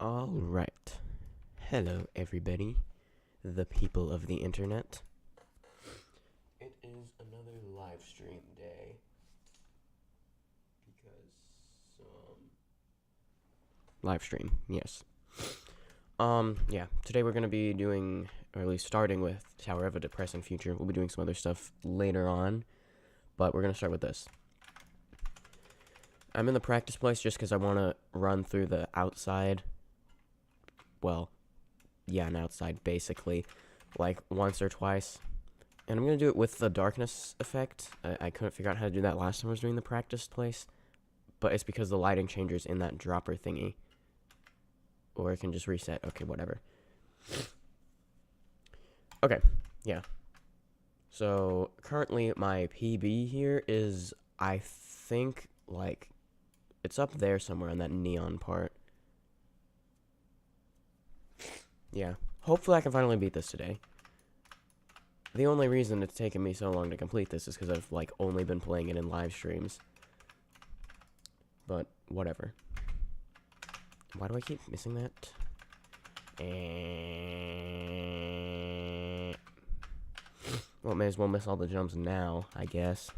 Alright. Hello, everybody. The people of the internet. It is another live stream day. Live stream, yes. Yeah. Today we're gonna be doing, or at least starting with Tower of a Depressing Future. We'll be doing some other stuff later on, but we're gonna start with this. I'm in the practice place just because I want to run through the outside. Well, yeah, an outside, basically. Like, once or twice. And I'm going to do it with the darkness effect. I couldn't figure out how to do that last time I was doing the practice place. But it's because the lighting changes in that dropper thingy. Or it can just reset. Okay, whatever. Okay, yeah. So, currently my PB here is, I think, like, it's up there somewhere on that neon part. Yeah. Hopefully I can finally beat this today. The only reason it's taken me so long to complete this is because I've, like, only been playing it in live streams. But, whatever. Why do I keep missing that? Well, may as well miss all the jumps now, I guess.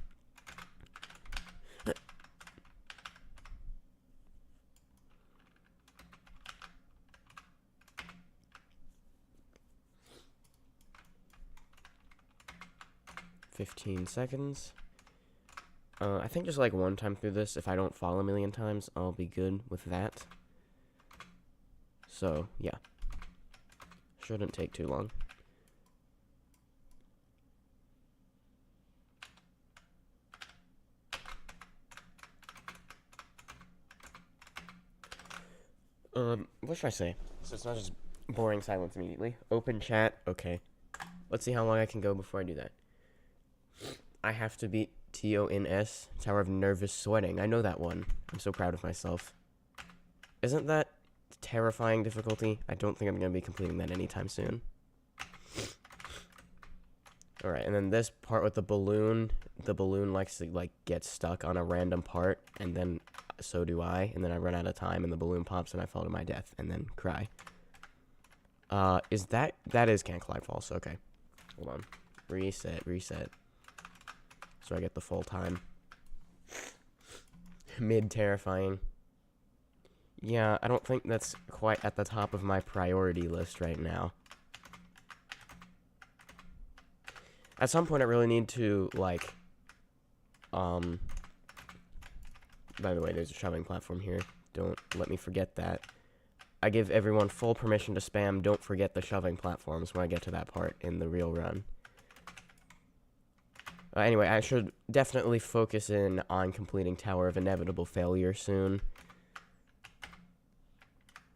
15 seconds. I think just like one time through this, if I don't fall a million times, I'll be good with that. So, yeah. Shouldn't take too long. What should I say? So it's not just boring silence immediately. Open chat, okay. Let's see how long I can go before I do that. I have to beat TONS, Tower of Nervous Sweating. I know that one. I'm so proud of myself. Isn't that terrifying difficulty? I don't think I'm going to be completing that anytime soon. Alright, and then this part with the balloon likes to, like, get stuck on a random part, and then so do I, and then I run out of time, and the balloon pops, and I fall to my death, and then cry. That is Can't Collide False, okay. Hold on. Reset. So I get the full time. Mid-terrifying. Yeah, I don't think that's quite at the top of my priority list right now. At some point, I really need to, like, by the way, there's a shoving platform here. Don't let me forget that. I give everyone full permission to spam don't forget the shoving platforms when I get to that part in the real run. Anyway, I should definitely focus in on completing Tower of Inevitable Failure soon.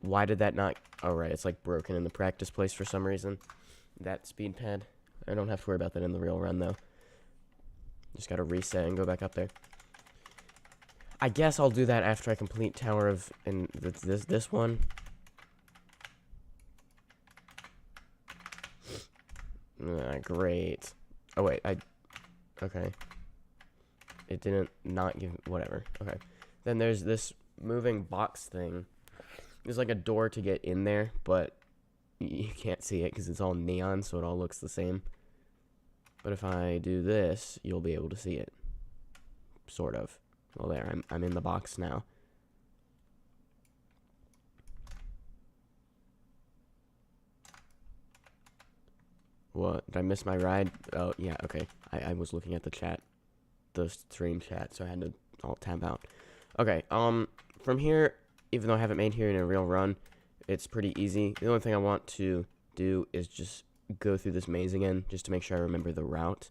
Why did that not... Oh, right, it's, like, broken in the practice place for some reason. That speed pad. I don't have to worry about that in the real run, though. Just gotta reset and go back up there. I guess I'll do that after I complete Tower of... this one. Great. Oh, wait, okay. It didn't not give... Whatever. Okay. Then there's this moving box thing. There's like a door to get in there, but you can't see it because it's all neon, so it all looks the same. But if I do this, you'll be able to see it. Sort of. Well, there. I'm in the box now. What? Did I miss my ride? Oh, yeah, okay. I was looking at the chat. The stream chat, so I had to alt tab out. Okay, from here, even though I haven't made here in a real run, it's pretty easy. The only thing I want to do is just go through this maze again, just to make sure I remember the route,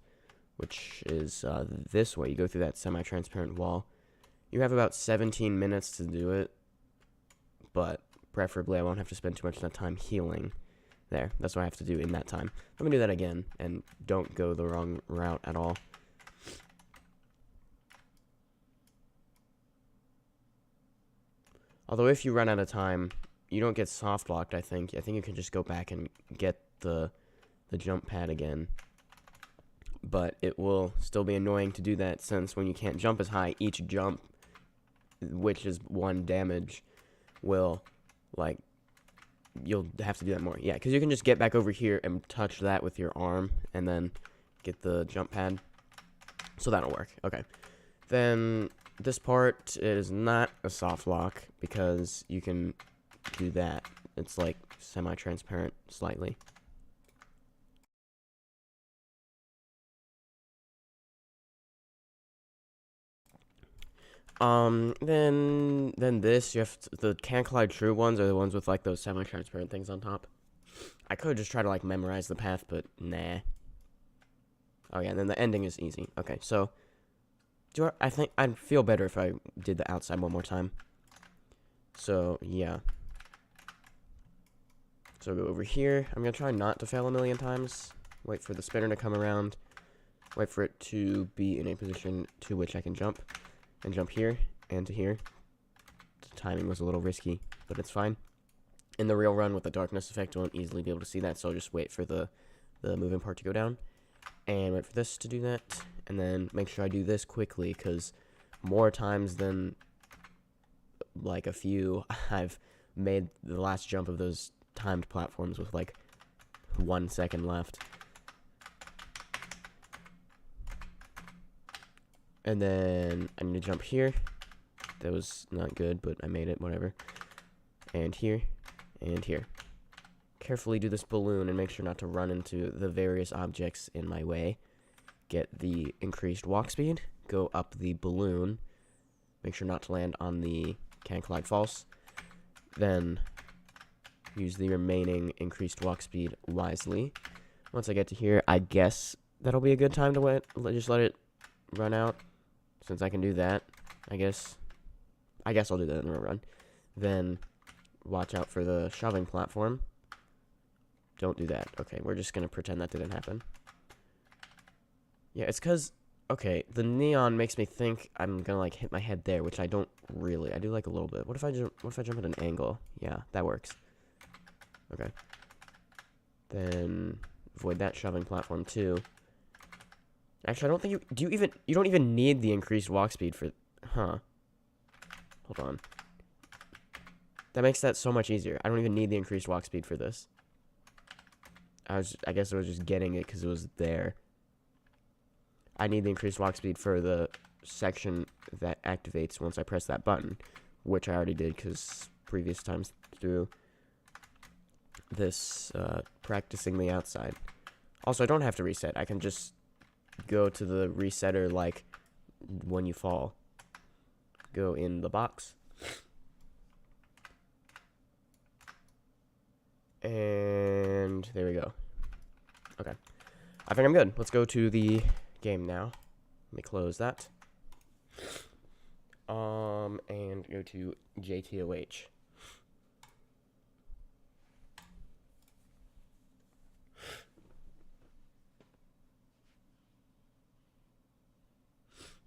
which is this way. You go through that semi-transparent wall. You have about 17 minutes to do it, but preferably I won't have to spend too much of that time healing. There, that's what I have to do in that time. I'm gonna do that again, and don't go the wrong route at all. Although if you run out of time, you don't get soft locked, I think. I think you can just go back and get the jump pad again. But it will still be annoying to do that, since when you can't jump as high, each jump, which is 1 damage, will, like, you'll have to do that more. Yeah, because you can just get back over here and touch that with your arm, and then get the jump pad. So that'll work. Okay. Then this part is not a soft lock because you can do that. It's like semi-transparent slightly. Then this, you have the Can't Collide True ones are the ones with like those semi-transparent things on top. I could just try to like memorize the path, but nah. Oh yeah, and then the ending is easy. Okay, so I think I'd feel better if I did the outside one more time. So yeah. So go over here. I'm gonna try not to fail a million times. Wait for the spinner to come around. Wait for it to be in a position to which I can jump. And jump here and to here. The timing was a little risky, but it's fine. In the real run with the darkness effect, you won't easily be able to see that, so I'll just wait for the moving part to go down. And wait for this to do that. And then make sure I do this quickly, because more times than like a few, I've made the last jump of those timed platforms with like 1 second left. And then I need to jump here. That was not good, but I made it, whatever. And here, and here. Carefully do this balloon and make sure not to run into the various objects in my way. Get the increased walk speed, go up the balloon. Make sure not to land on the Can't Collide False. Then use the remaining increased walk speed wisely. Once I get to here, I guess that'll be a good time to just let it run out. Since I can do that, I guess I'll do that in the run. Then watch out for the shoving platform. Don't do that. Okay, we're just gonna pretend that didn't happen. Yeah, it's cause okay, the neon makes me think I'm gonna like hit my head there, which I don't really. I do like a little bit. What if I jump at an angle? Yeah, that works. Okay. Then avoid that shoving platform too. Actually, I don't think you don't even need the increased walk speed for, huh? Hold on. That makes that so much easier. I don't even need the increased walk speed for this. I guess I was just getting it because it was there. I need the increased walk speed for the section that activates once I press that button, which I already did because previous times through this, practicing the outside. Also, I don't have to reset. I can just go to the resetter like when you fall. Go in the box. And there we go. Okay. I think I'm good. Let's go to the game now. Let me close that. And go to JTOH.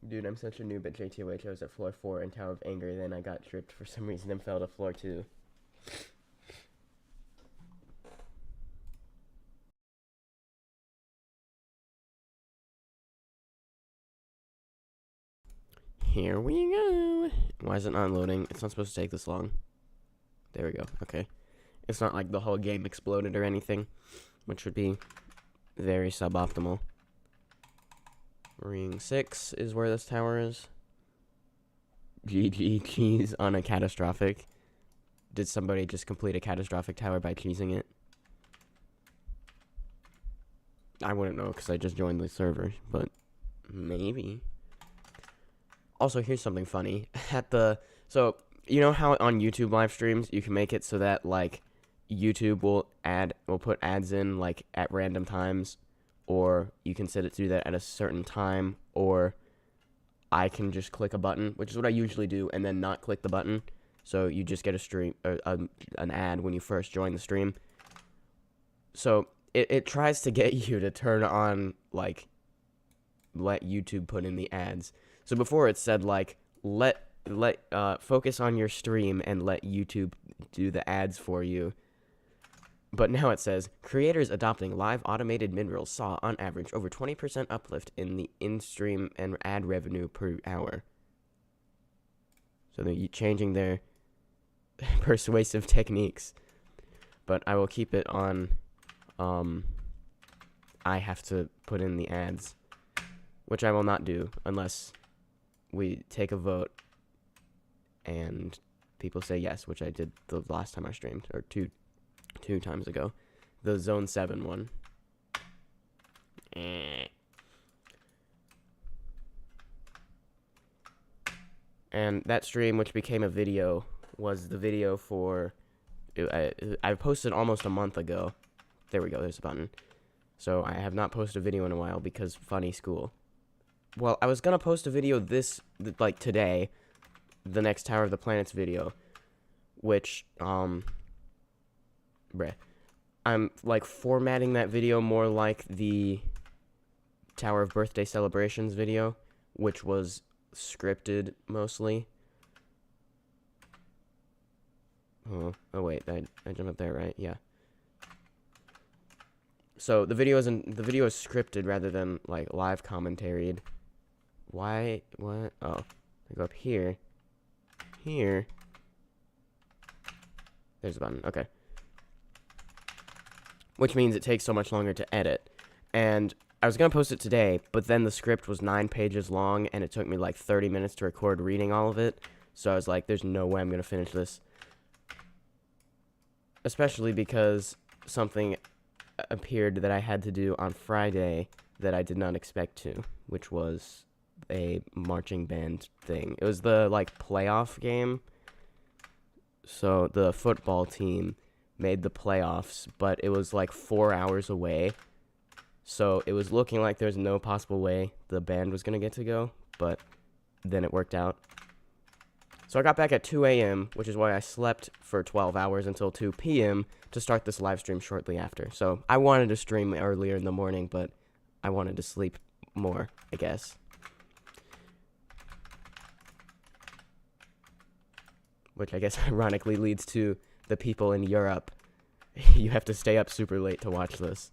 Dude, I'm such a noob at JTOH. I was at floor 4 in Tower of Anger, then I got tripped for some reason and fell to floor 2. Here we go. Why is it not loading? It's not supposed to take this long. There we go. Okay. It's not like the whole game exploded or anything, which would be very suboptimal. Ring 6 is where this tower is. GG cheese on a catastrophic. Did somebody just complete a catastrophic tower by cheesing it? I wouldn't know because I just joined the server, but maybe. Also, here's something funny. So, you know how on YouTube live streams you can make it so that like YouTube will put ads in like at random times, or you can set it to do that at a certain time, or I can just click a button, which is what I usually do, and then not click the button. So you just get a stream or an ad when you first join the stream. So it tries to get you to turn on like let YouTube put in the ads. So before it said like focus on your stream and let YouTube do the ads for you. But now it says, creators adopting live automated mid-rolls saw, on average, over 20% uplift in the in-stream and ad revenue per hour. So they're changing their persuasive techniques. but I will keep it on, I have to put in the ads, which I will not do unless we take a vote and people say yes, which I did the last time I streamed, or two times ago. The Zone 7 one. And that stream, which became a video, was the video for... I posted almost a month ago. There we go, there's a button. So I have not posted a video in a while because funny school. Well, I was gonna post a video like today, the next Tower of the Planets video, which, I'm like formatting that video more like the Tower of Birthday Celebrations video, which was scripted mostly. Oh wait, I jumped up there, right? Yeah. So the video is scripted rather than like live commentaried. Why? What? Oh, I go up here. Here. There's a button. Okay. Which means it takes so much longer to edit. And I was gonna post it today, but then the script was 9 pages long, and it took me like 30 minutes to record reading all of it. So I was like, there's no way I'm gonna finish this. Especially because something appeared that I had to do on Friday that I did not expect to, which was a marching band thing. It was the like playoff game. So the football team made the playoffs, but it was like 4 hours away. So it was looking like there's no possible way the band was gonna get to go, but then it worked out. So I got back at 2 a.m., which is why I slept for 12 hours until 2 p.m. to start this live stream shortly after. So I wanted to stream earlier in the morning, but I wanted to sleep more, I guess. Which I guess ironically leads to the people in Europe. You have to stay up super late to watch this.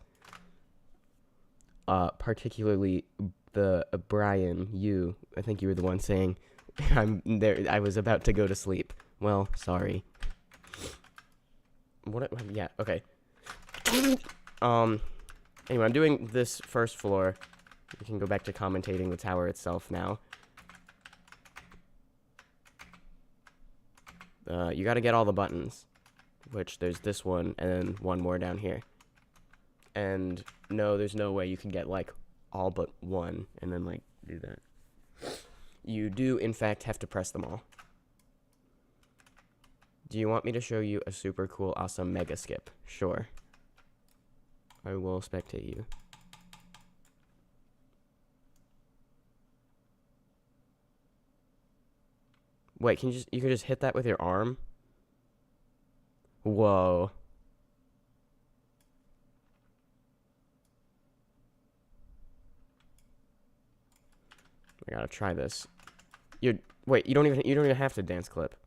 Particularly the Brian, you. I think you were the one saying... I'm there. I was about to go to sleep. Well, sorry. What? Yeah. Okay. Anyway, I'm doing this first floor. We can go back to commentating the tower itself now. You got to get all the buttons, which there's this one and then one more down here. And no, there's no way you can get like all but one and then like do that. You do, in fact, have to press them all. Do you want me to show you a super cool, awesome mega skip? Sure. I will spectate you. Wait, you can just hit that with your arm? Whoa. I gotta try this. Wait, you don't even have to dance clip.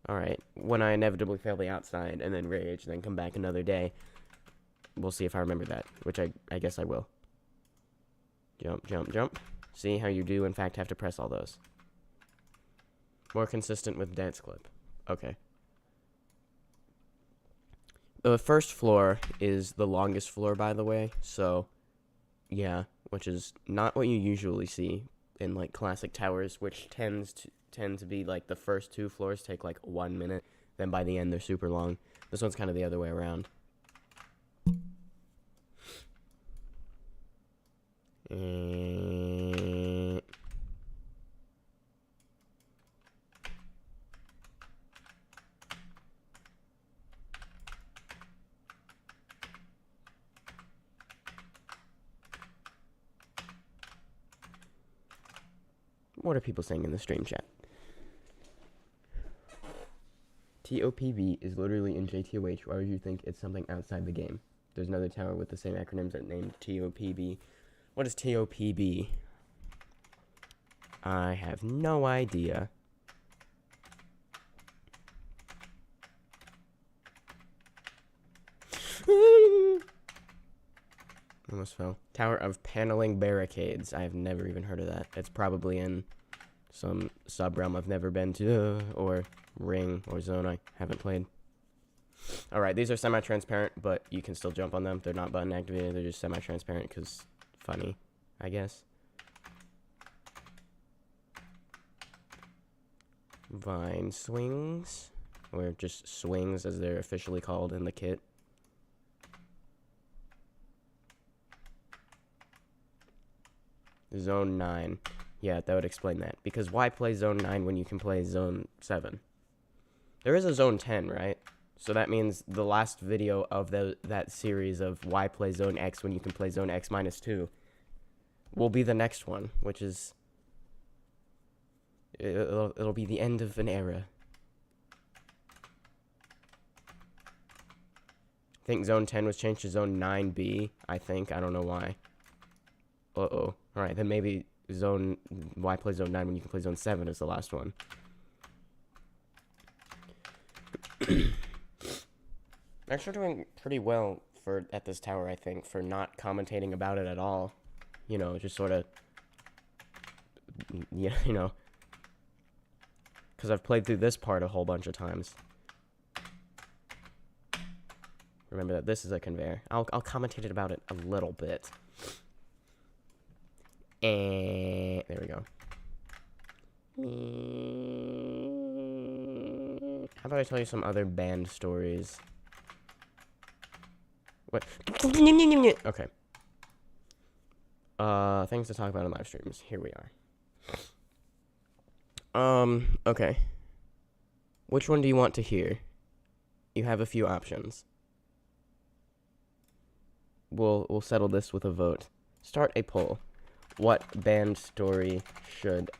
Alright, when I inevitably fail the outside and then rage, then come back another day, we'll see if I remember that, which I guess I will. Jump, jump, jump. See how you do, in fact, have to press all those. More consistent with dance clip. Okay. The first floor is the longest floor, by the way, so, yeah, which is not what you usually see in, like, classic towers, which tend to be, like, the first 2 floors take, like, 1 minute, then by the end they're super long. This one's kind of the other way around. What are people saying in the stream chat? TOPB is literally in JTOH. Why would you think it's something outside the game? There's another tower with the same acronyms that named TOPB. What is TOPB? I have no idea. Almost fell. Tower of Paneling Barricades. I have never even heard of that. It's probably in some sub-realm I've never been to, or ring, or zone I haven't played. Alright, these are semi-transparent, but you can still jump on them. They're not button activated. They're just semi-transparent because funny, I guess. Vine swings, or just swings as they're officially called in the kit. Zone 9. Yeah, that would explain that. Because why play Zone 9 when you can play Zone 7? There is a Zone 10, right? So that means the last video of that series of why play Zone X when you can play Zone X minus 2 will be the next one, which is... It'll be the end of an era. I think Zone 10 was changed to Zone 9B, I think. I don't know why. Uh-oh. Alright, then maybe why play Zone 9 when you can play Zone 7 is the last one. I'm actually doing pretty well at this tower, I think, for not commentating about it at all. You know, just sort of... Yeah, you know... Because I've played through this part a whole bunch of times. Remember that this is a conveyor. I'll commentate about it a little bit. And there we go. How about I tell you some other band stories? What? Okay. Things to talk about in live streams. Here we are. Okay. Which one do you want to hear? You have a few options. We'll settle this with a vote. Start a poll. What band story should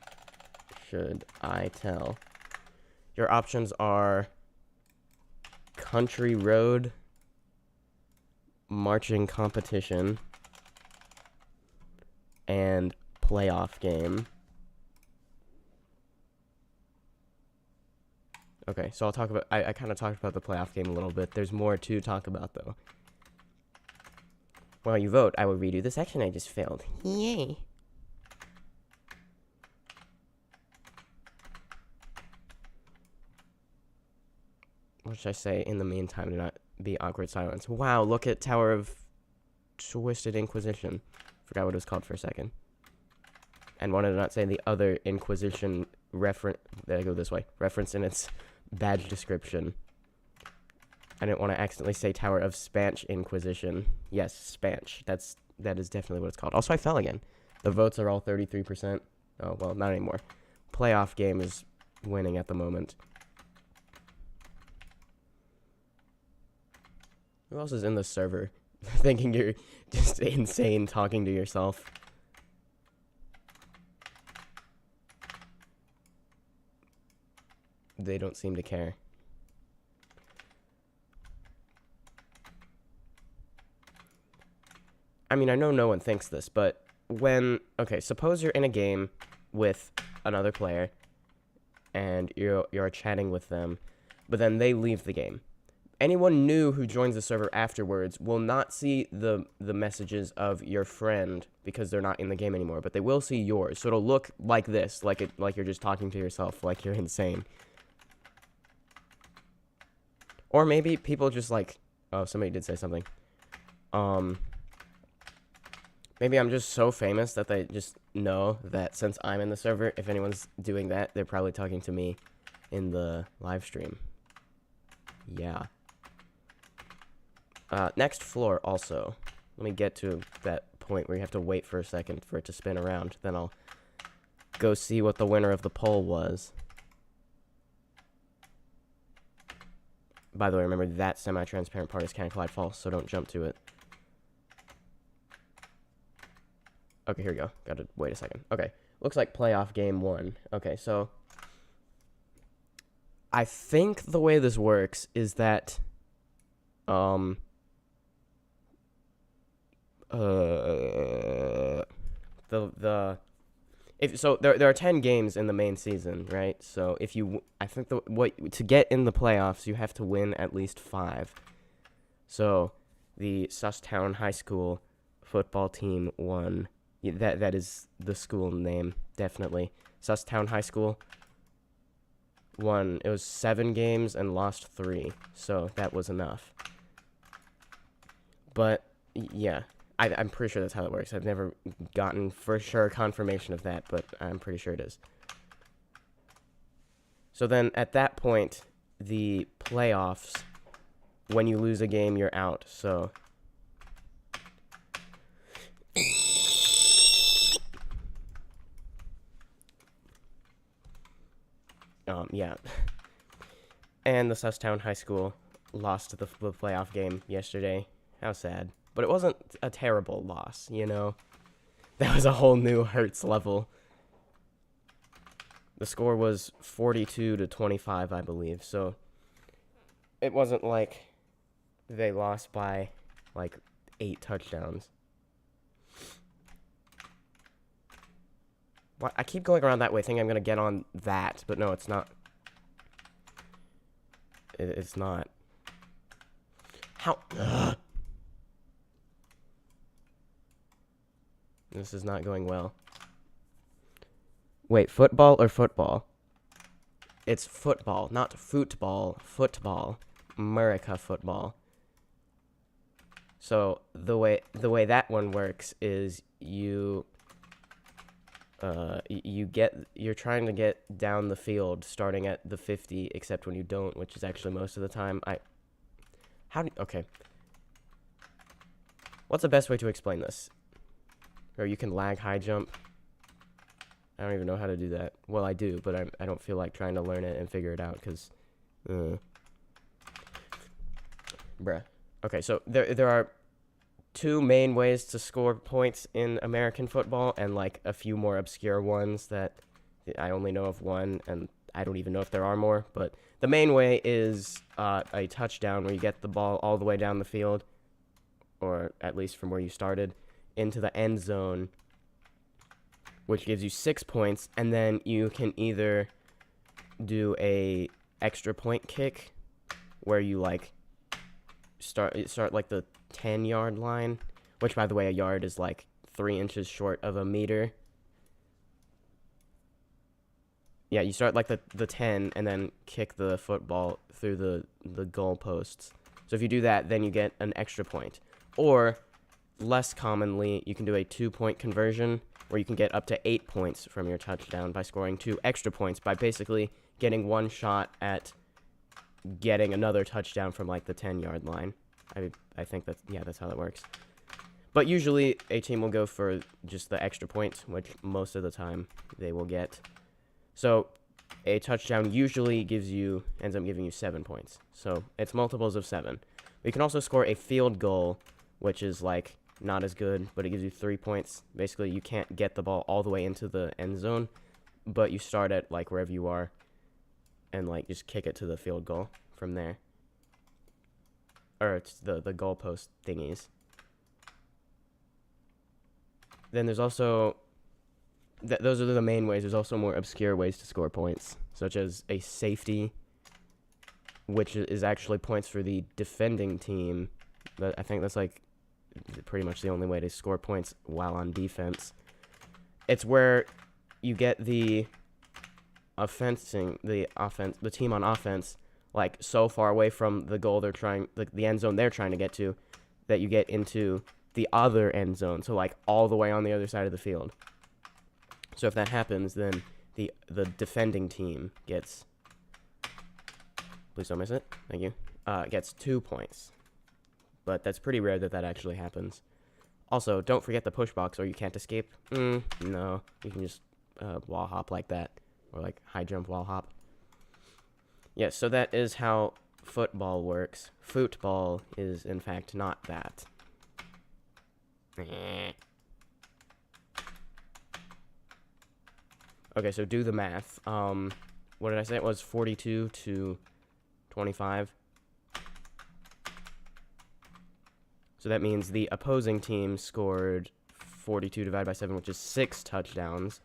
I tell? Your options are Country Road, Marching Competition, and Playoff Game. Okay, so I'll talk about... I kind of talked about the playoff game a little bit. There's more to talk about, though. While you vote, I will redo the section I just filled. Yay! What should I say in the meantime to not be awkward silence? Wow, look at Tower of Twisted Inquisition. Forgot what it was called for a second. And wanted to not say the other Inquisition reference... There I go this way. Reference in its badge description. I didn't want to accidentally say Tower of Spanch Inquisition. Yes, Spanch. That is definitely what it's called. Also, I fell again. The votes are all 33%. Oh, well, not anymore. Playoff game is winning at the moment. Who else is in the server thinking you're just insane talking to yourself? They don't seem to care. I mean, I know no one thinks this, but when... Okay, suppose you're in a game with another player, and you're chatting with them, but then they leave the game. Anyone new who joins the server afterwards will not see the messages of your friend because they're not in the game anymore, but they will see yours. So it'll look like this, like you're just talking to yourself, like you're insane. Or maybe people just like... Oh, somebody did say something. Maybe I'm just so famous that they just know that since I'm in the server, if anyone's doing that, they're probably talking to me in the live stream. Yeah. Next floor also. Let me get to that point where you have to wait for a second for it to spin around. Then I'll go see what the winner of the poll was. By the way, remember that semi-transparent part is Can Collide False, so don't jump to it. Okay, here we go. Gotta wait a second. Okay, looks like playoff game 1. Okay, so I think the way this works is that there are 10 games in the main season, right? So if you, I think to get in the playoffs, you have to win at least 5. So the SMToH High School football team won. That is the school name, definitely. SMToH High School won, it was 7 games and lost 3, so that was enough. But, yeah, I'm pretty sure that's how it works. I've never gotten for sure confirmation of that, but I'm pretty sure it is. So then, at that point, the playoffs, when you lose a game, you're out, so... yeah. And the Susstown High School lost the playoff game yesterday. How sad. But it wasn't a terrible loss, you know? That was a whole new Hurts level. The score was 42-25, I believe, so it wasn't like they lost by, like, 8 touchdowns. I keep going around that way, thinking I'm going to get on that, but no, it's not. It's not. How? Ugh. This is not going well. Wait, football or football? It's football, not football. Football. America football. So the way that one works is you're trying to get down the field starting at the 50, except when you don't, which is actually most of the time. Okay. What's the best way to explain this? Or you can lag high jump. I don't even know how to do that. Well, I do, but I don't feel like trying to learn it and figure it out, because... Bruh. Okay, so there are 2 main ways to score points in American football, and, like, a few more obscure ones that I only know of one, and I don't even know if there are more, but the main way is a touchdown where you get the ball all the way down the field, or at least from where you started, into the end zone, which gives you 6 points, and then you can either do a extra point kick, where you, like, start like the 10-yard line, which, by the way, a yard is like 3 inches short of a meter. Yeah, you start like the 10 and then kick the football through the goal posts. So if you do that, then you get an extra point. Or, less commonly, you can do a 2-point conversion, where you can get up to 8 points from your touchdown by scoring 2 extra points by basically getting 1 shot at getting another touchdown from, like, the 10-yard line. I think that's how that works. But usually, a team will go for just the extra points, which most of the time they will get. So, a touchdown usually ends up giving you 7 points. So, it's multiples of 7. You can also score a field goal, which is, like, not as good, but it gives you 3 points. Basically, you can't get the ball all the way into the end zone, but you start at, like, wherever you are, and, like, just kick it to the field goal from there. Or it's the goalpost thingies. Then there's also... those are the main ways. There's also more obscure ways to score points, such as a safety, which is actually points for the defending team. But I think that's, like, pretty much the only way to score points while on defense. It's where you get the team on offense, like, so far away from the goal the end zone they're trying to get to, that you get into the other end zone, so, like, all the way on the other side of the field. So if that happens, then the defending team gets... Please don't miss it. Thank you. Gets 2 points. But that's pretty rare that actually happens. Also, don't forget the push box, or you can't escape. No. You can just wall hop like that. Or, like, high jump wall hop. Yes, so that is how football works. Football is, in fact, not that. Okay, so do the math. What did I say? It was 42-25. So that means the opposing team scored 42 divided by 7, which is 6 touchdowns.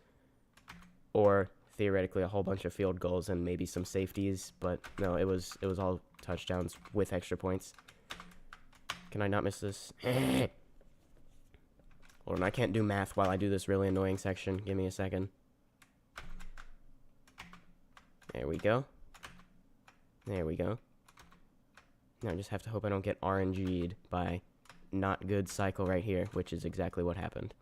Or, theoretically, a whole bunch of field goals and maybe some safeties. But, no, it was all touchdowns with extra points. Can I not miss this? Hold on, I can't do math while I do this really annoying section. Give me a second. There we go. There we go. Now I just have to hope I don't get RNG'd by not good cycle right here, which is exactly what happened.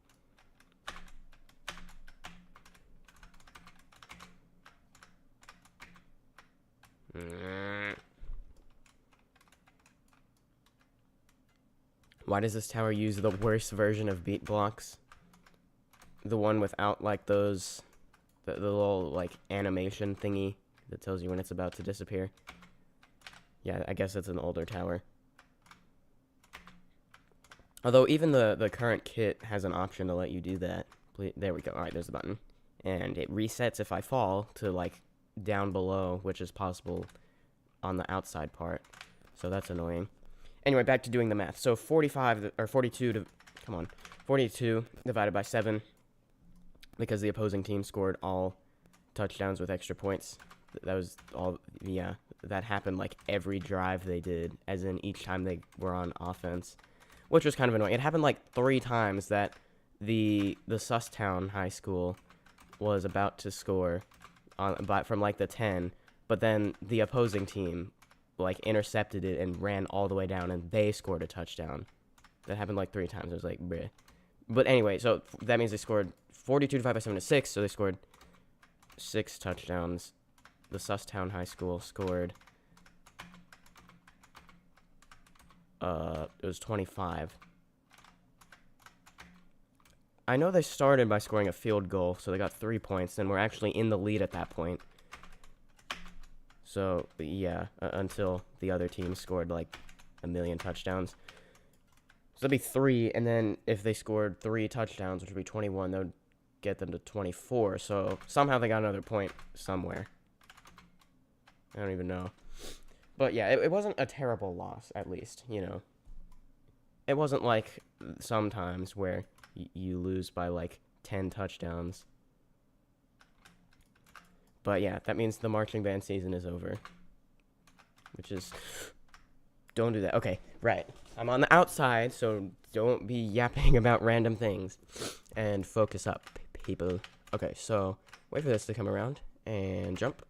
Why does this tower use the worst version of beat blocks? The one without, like, those... The little, like, animation thingy that tells you when it's about to disappear. Yeah, I guess it's an older tower. Although, even the current kit has an option to let you do that. There we go. Alright, there's the button. And it resets if I fall to, like, down below, which is possible on the outside part. So that's annoying. Anyway, back to doing the math. So 45, or 42 to... Come on. 42 divided by 7. Because the opposing team scored all touchdowns with extra points. That was all... Yeah, that happened, like, every drive they did. As in, each time they were on offense. Which was kind of annoying. It happened, like, 3 times that the SMToH High School was about to score from, like, the 10. But then the opposing team, like, intercepted it and ran all the way down, and they scored a touchdown. That happened, like, 3 times. It was like, bleh. But anyway, so that means they scored 42 divided by 7 is 6, so they scored 6 touchdowns. The SMToH High School scored, it was 25. I know they started by scoring a field goal, so they got 3 points, and we're actually in the lead at that point. So, yeah, until the other team scored, like, a million touchdowns. So that'd be 3, and then if they scored 3 touchdowns, which would be 21, that would get them to 24. So somehow they got another point somewhere. I don't even know. But yeah, it wasn't a terrible loss, at least, you know. It wasn't like sometimes where you lose by, like, 10 touchdowns. But yeah, that means the marching band season is over. Which is... Don't do that. Okay, right. I'm on the outside, so don't be yapping about random things. And focus up, people. Okay, so wait for this to come around. And jump.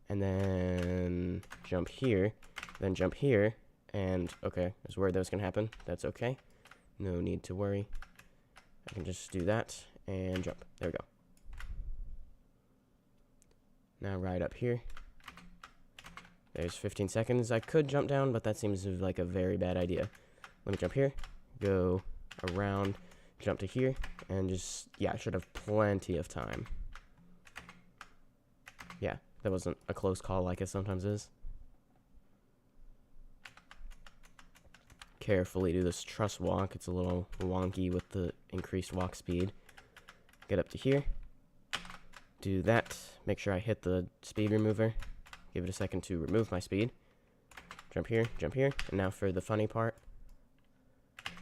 And then jump here. Then jump here. And, okay, I was worried that was going to happen. That's okay. No need to worry. I can just do that. And jump. There we go. Now right up here. There's 15 seconds. I could jump down, but that seems like a very bad idea. Let me jump here. Go around. Jump to here. And just, yeah, I should have plenty of time. Yeah, that wasn't a close call like it sometimes is. Carefully do this truss walk. It's a little wonky with the increased walk speed. Get up to here. Do that. Make sure I hit the speed remover. Give it a second to remove my speed. Jump here, and now for the funny part.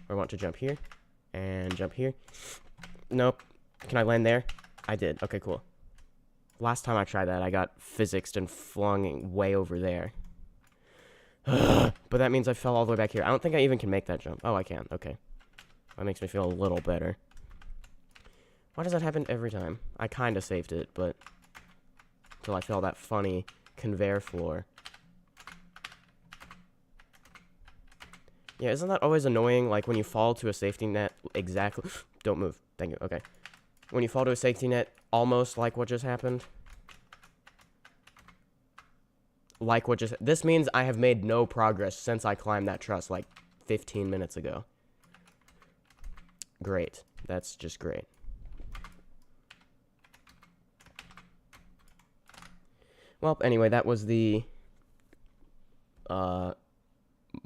I want to jump here, and jump here. Nope. Can I land there? I did. Okay, cool. Last time I tried that, I got physicsed and flung way over there. But that means I fell all the way back here. I don't think I even can make that jump. Oh, I can. Okay. That makes me feel a little better. Why does that happen every time? I kind of saved it, but... Until I fell that funny conveyor floor. Yeah, isn't that always annoying? Like, when you fall to a safety net, exactly... Don't move. Thank you. Okay. When you fall to a safety net, almost like what just happened. Like what just... This means I have made no progress since I climbed that truss, like, 15 minutes ago. Great. That's just great. Well, anyway, that was the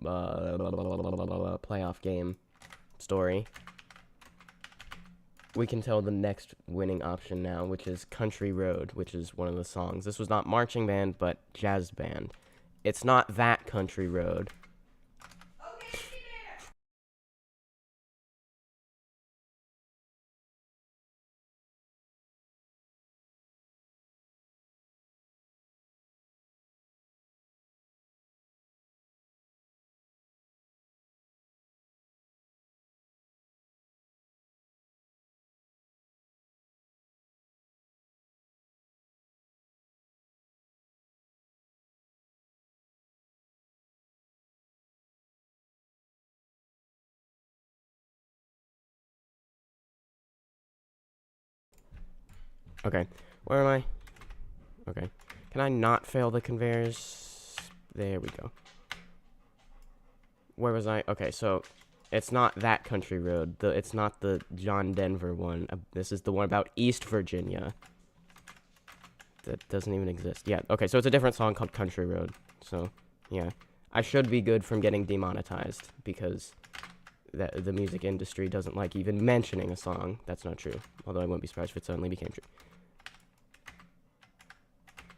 playoff game story. We can tell the next winning option now, which is Country Road, which is one of the songs. This was not marching band, but jazz band. It's not that Country Road. Okay, where am I? Okay, can I not fail the conveyors? There we go. Where was I? Okay, so it's not that country road. It's not the John Denver one. This is the one about East Virginia. That doesn't even exist. Yeah, okay, so it's a different song called Country Road. So, yeah. I should be good from getting demonetized because the music industry doesn't like even mentioning a song. That's not true. Although I wouldn't be surprised if it suddenly became true.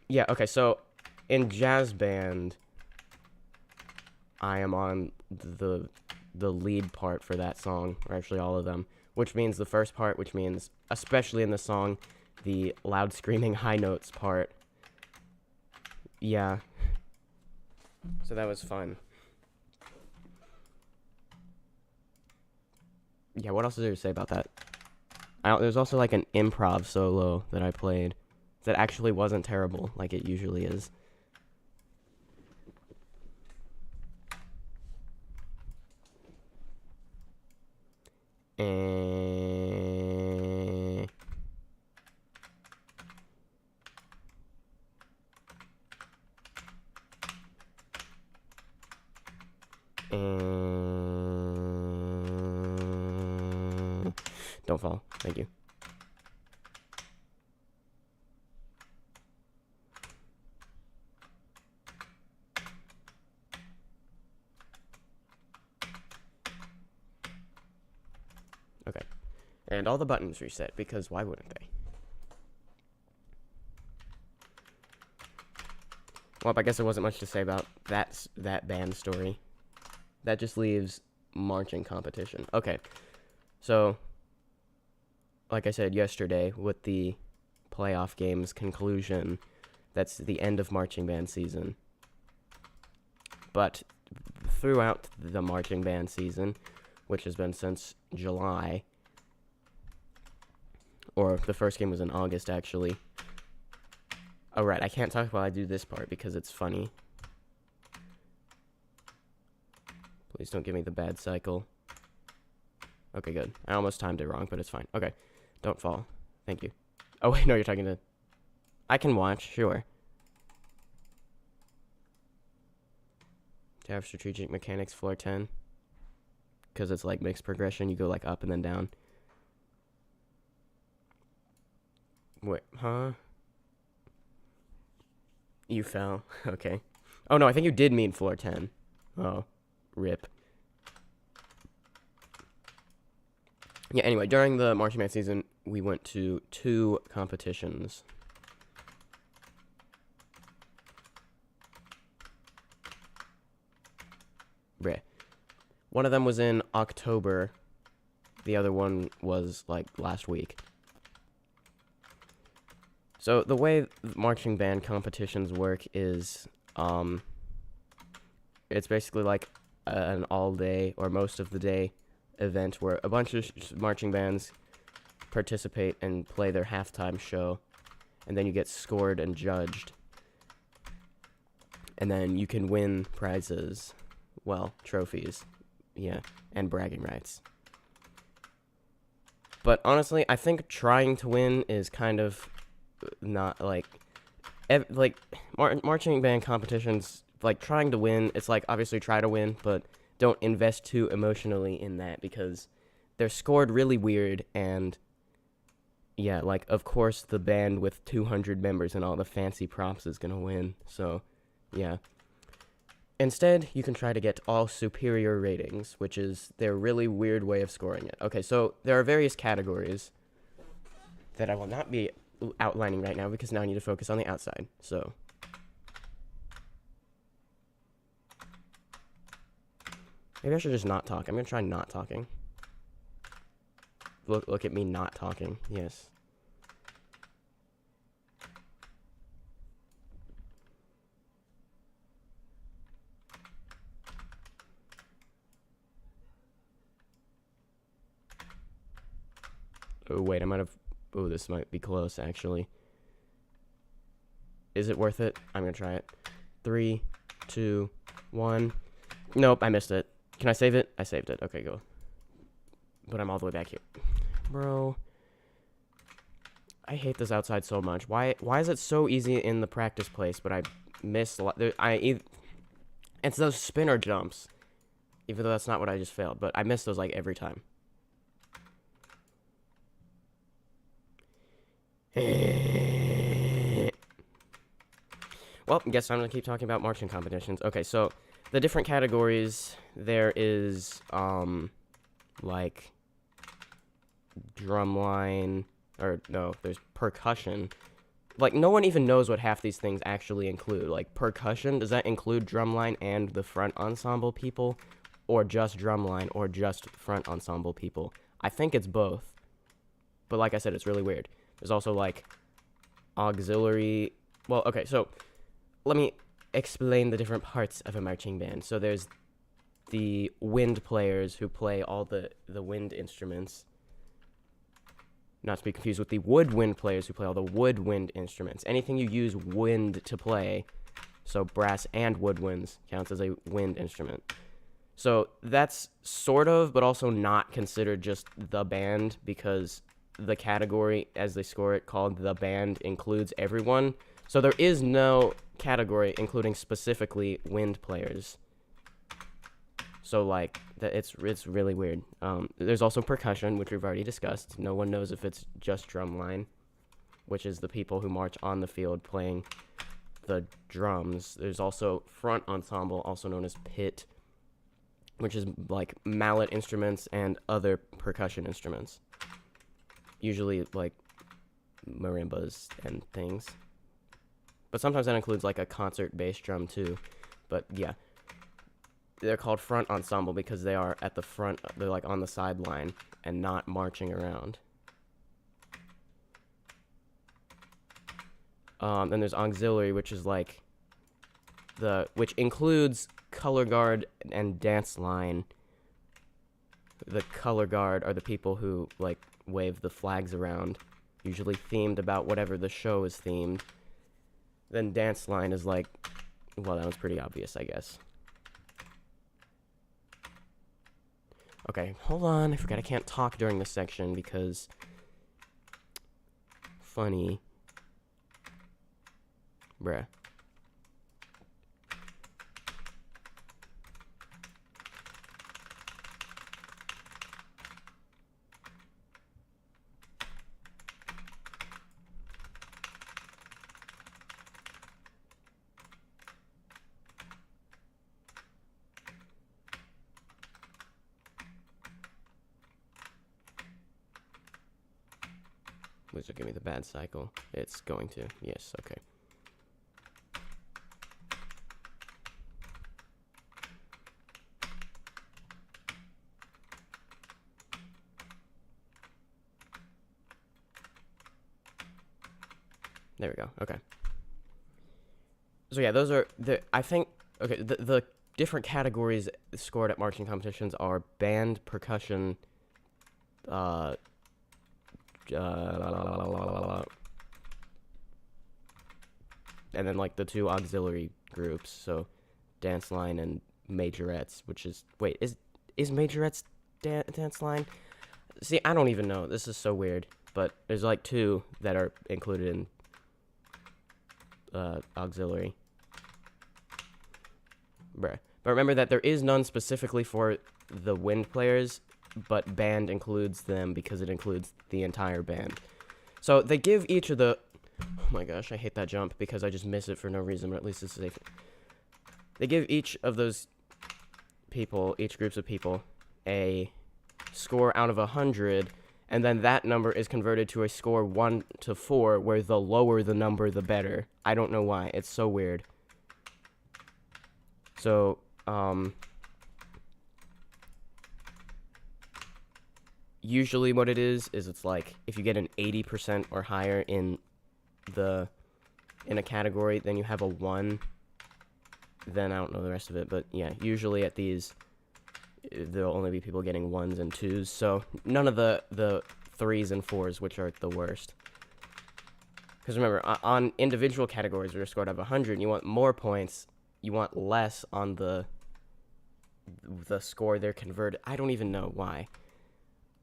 Yeah, okay, so in jazz band, I am on the lead part for that song, or actually all of them, which means the first part, which means, especially in the song, the loud screaming high notes part. Yeah. So that was fun. Yeah, what else is there to say about that? There's also like an improv solo that I played that actually wasn't terrible, like it usually is. Don't fall. Thank you. Okay. And all the buttons reset, because why wouldn't they? Well, I guess there wasn't much to say about that band story. That just leaves marching competition. Okay. So, like I said yesterday, with the playoff games conclusion, that's the end of marching band season. But throughout the marching band season, which has been since July, or the first game was in August, actually. Oh, right, I can't talk while I do this part because it's funny. Please don't give me the bad cycle. Okay, good. I almost timed it wrong, but it's fine. Okay, don't fall. Thank you. Oh, wait, no, you're talking to... I can watch, sure. To have strategic mechanics, floor 10. Because it's like mixed progression, you go like up and then down. Wait, huh? You fell. Okay. Oh, no, I think you did mean floor 10. Oh, rip. Yeah, anyway, during the marching band season, we went to 2 competitions. Bleh. One of them was in October. The other one was, like, last week. So, the way marching band competitions work is, it's basically like an all-day, or most of the day, event where a bunch of marching bands participate and play their halftime show, and then you get scored and judged. And then you can win prizes, well, trophies, yeah, and bragging rights. But honestly, I think trying to win is kind of not like marching band competitions, like trying to win, it's like obviously try to win, but don't invest too emotionally in that because they're scored really weird. And yeah, like of course the band with 200 members and all the fancy props is gonna win. So yeah, instead you can try to get all superior ratings, which is their really weird way of scoring it. Okay, so there are various categories that I will not be outlining right now because now I need to focus on the outside. So maybe I should just not talk. I'm gonna try not talking. Look at me not talking. Yes. Oh wait, I might have. Oh, this might be close actually. Is it worth it? I'm gonna try it. 3, 2, 1. Nope, I missed it. Can I save it? I saved it. Okay, go. But I'm all the way back here. Bro. I hate this outside so much. Why is it so easy in the practice place, but I miss a lot? It's those spinner jumps. Even though that's not what I just failed, but I miss those like every time. Well, I guess I'm gonna keep talking about marching competitions. Okay, so the different categories, there is like drumline, or no, there's percussion. Like, no one even knows what half these things actually include. Like, percussion, does that include drumline and the front ensemble people? Or just drumline, or just front ensemble people? I think it's both. But like I said, it's really weird. There's also, like, auxiliary... Well, okay, so let me explain the different parts of a marching band. So there's the wind players who play all the wind instruments. Not to be confused with the woodwind players who play all the woodwind instruments. Anything you use wind to play, so brass and woodwinds, counts as a wind instrument. So that's sort of, but also not considered just the band, because the category, as they score it, called the band, includes everyone. So there is no category including specifically wind players. So, like, it's really weird. There's also percussion, which we've already discussed. No one knows if it's just drumline, which is the people who march on the field playing the drums. There's also front ensemble, also known as pit, which is, like, mallet instruments and other percussion instruments. Usually, like, marimbas and things. But sometimes that includes, like, a concert bass drum, too. But, yeah. They're called front ensemble because they are at the front, they're like on the sideline and not marching around. Then there's auxiliary, which is like which includes color guard and dance line. The color guard are the people who like wave the flags around, usually themed about whatever the show is themed. Then dance line is like, well, that was pretty obvious, I guess. Okay, hold on. I forgot I can't talk during this section because... Funny. Bruh. Which will give me the bad cycle. It's going to. Yes, okay. There we go. Okay. So yeah, those are I think the different categories scored at marching competitions are band, percussion, and then like the two auxiliary groups, so dance line and majorettes, which is is majorettes dance line? See, I don't even know. This is so weird, but there's like two that are included in auxiliary. Bruh. But remember that there is none specifically for the wind players, but band includes them because it includes the entire band. So they give each of the... Oh my gosh, I hate that jump because I just miss it for no reason, but at least it's safe. They give each of those people, each groups of people, a score out of 100, and then that number is converted to a score 1 to 4, where the lower the number, the better. I don't know why. It's so weird. So, usually what it is it's like, if you get an 80% or higher in a category, then you have a 1. Then I don't know the rest of it, but yeah, usually at these, there'll only be people getting 1s and 2s, so none of the 3s and 4s, which are the worst. Because remember, on individual categories where you're scored out of 100, and you want more points, you want less on the score they're converted. I don't even know why.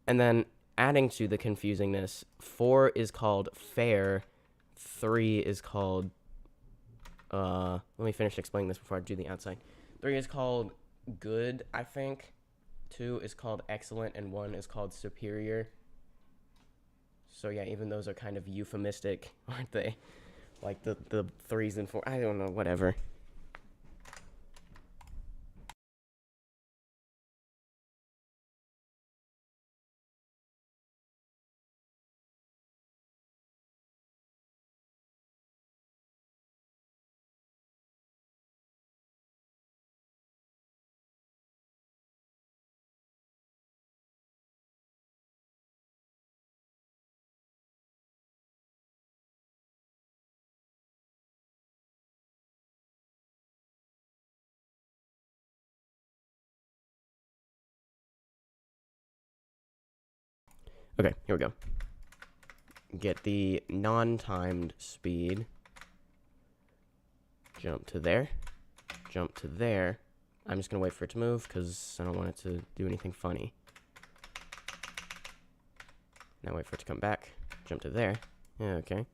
And then adding to the confusingness, 4 is called fair, 3 is called, let me finish explaining this before I do the outside. 3 is called good, I think. 2 is called excellent, and 1 is called superior. So yeah, even those are kind of euphemistic, aren't they? Like the 3s and 4, I don't know, whatever. Okay, here we go. Get the non-timed speed. Jump to there. Jump to there. I'm just gonna wait for it to move because I don't want it to do anything funny. Now wait for it to come back. Jump to there. Yeah, okay.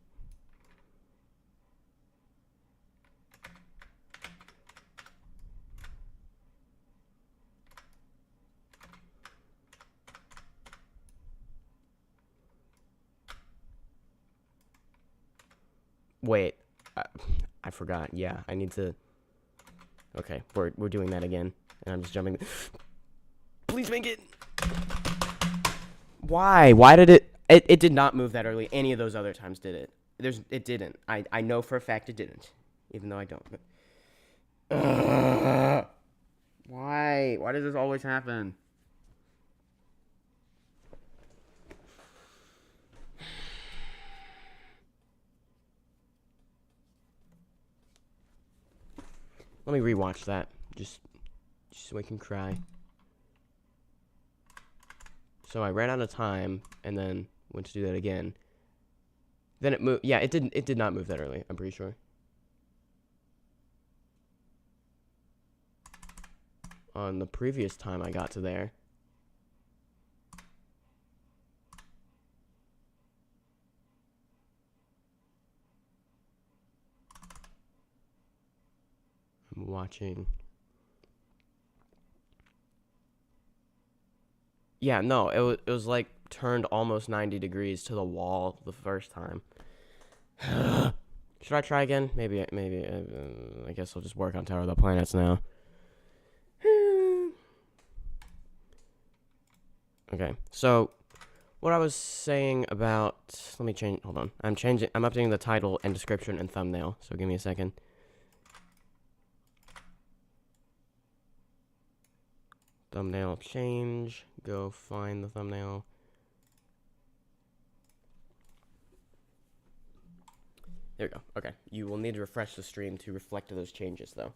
Wait, I forgot. Yeah, I need to. Okay, we're doing that again, and I'm just jumping. Please make it. Why? Why did it? It did not move that early. Any of those other times did it? It didn't. I know for a fact it didn't, even though I don't. But, why? Why does this always happen? Let me rewatch that. Just so I can cry. So I ran out of time and then went to do that again. Then it moved. Yeah, it did not move that early, I'm pretty sure. On the previous time I got to there. I'm watching. Yeah, no, it was like turned almost 90 degrees to the wall the first time. Should I try again? Maybe. I guess I'll just work on Tower of the Planets now. Okay, so what I was saying about. Let me change. Hold on. I'm updating the title and description and thumbnail. So give me a second. Thumbnail change. Go find the thumbnail. There we go. Okay. You will need to refresh the stream to reflect those changes, though.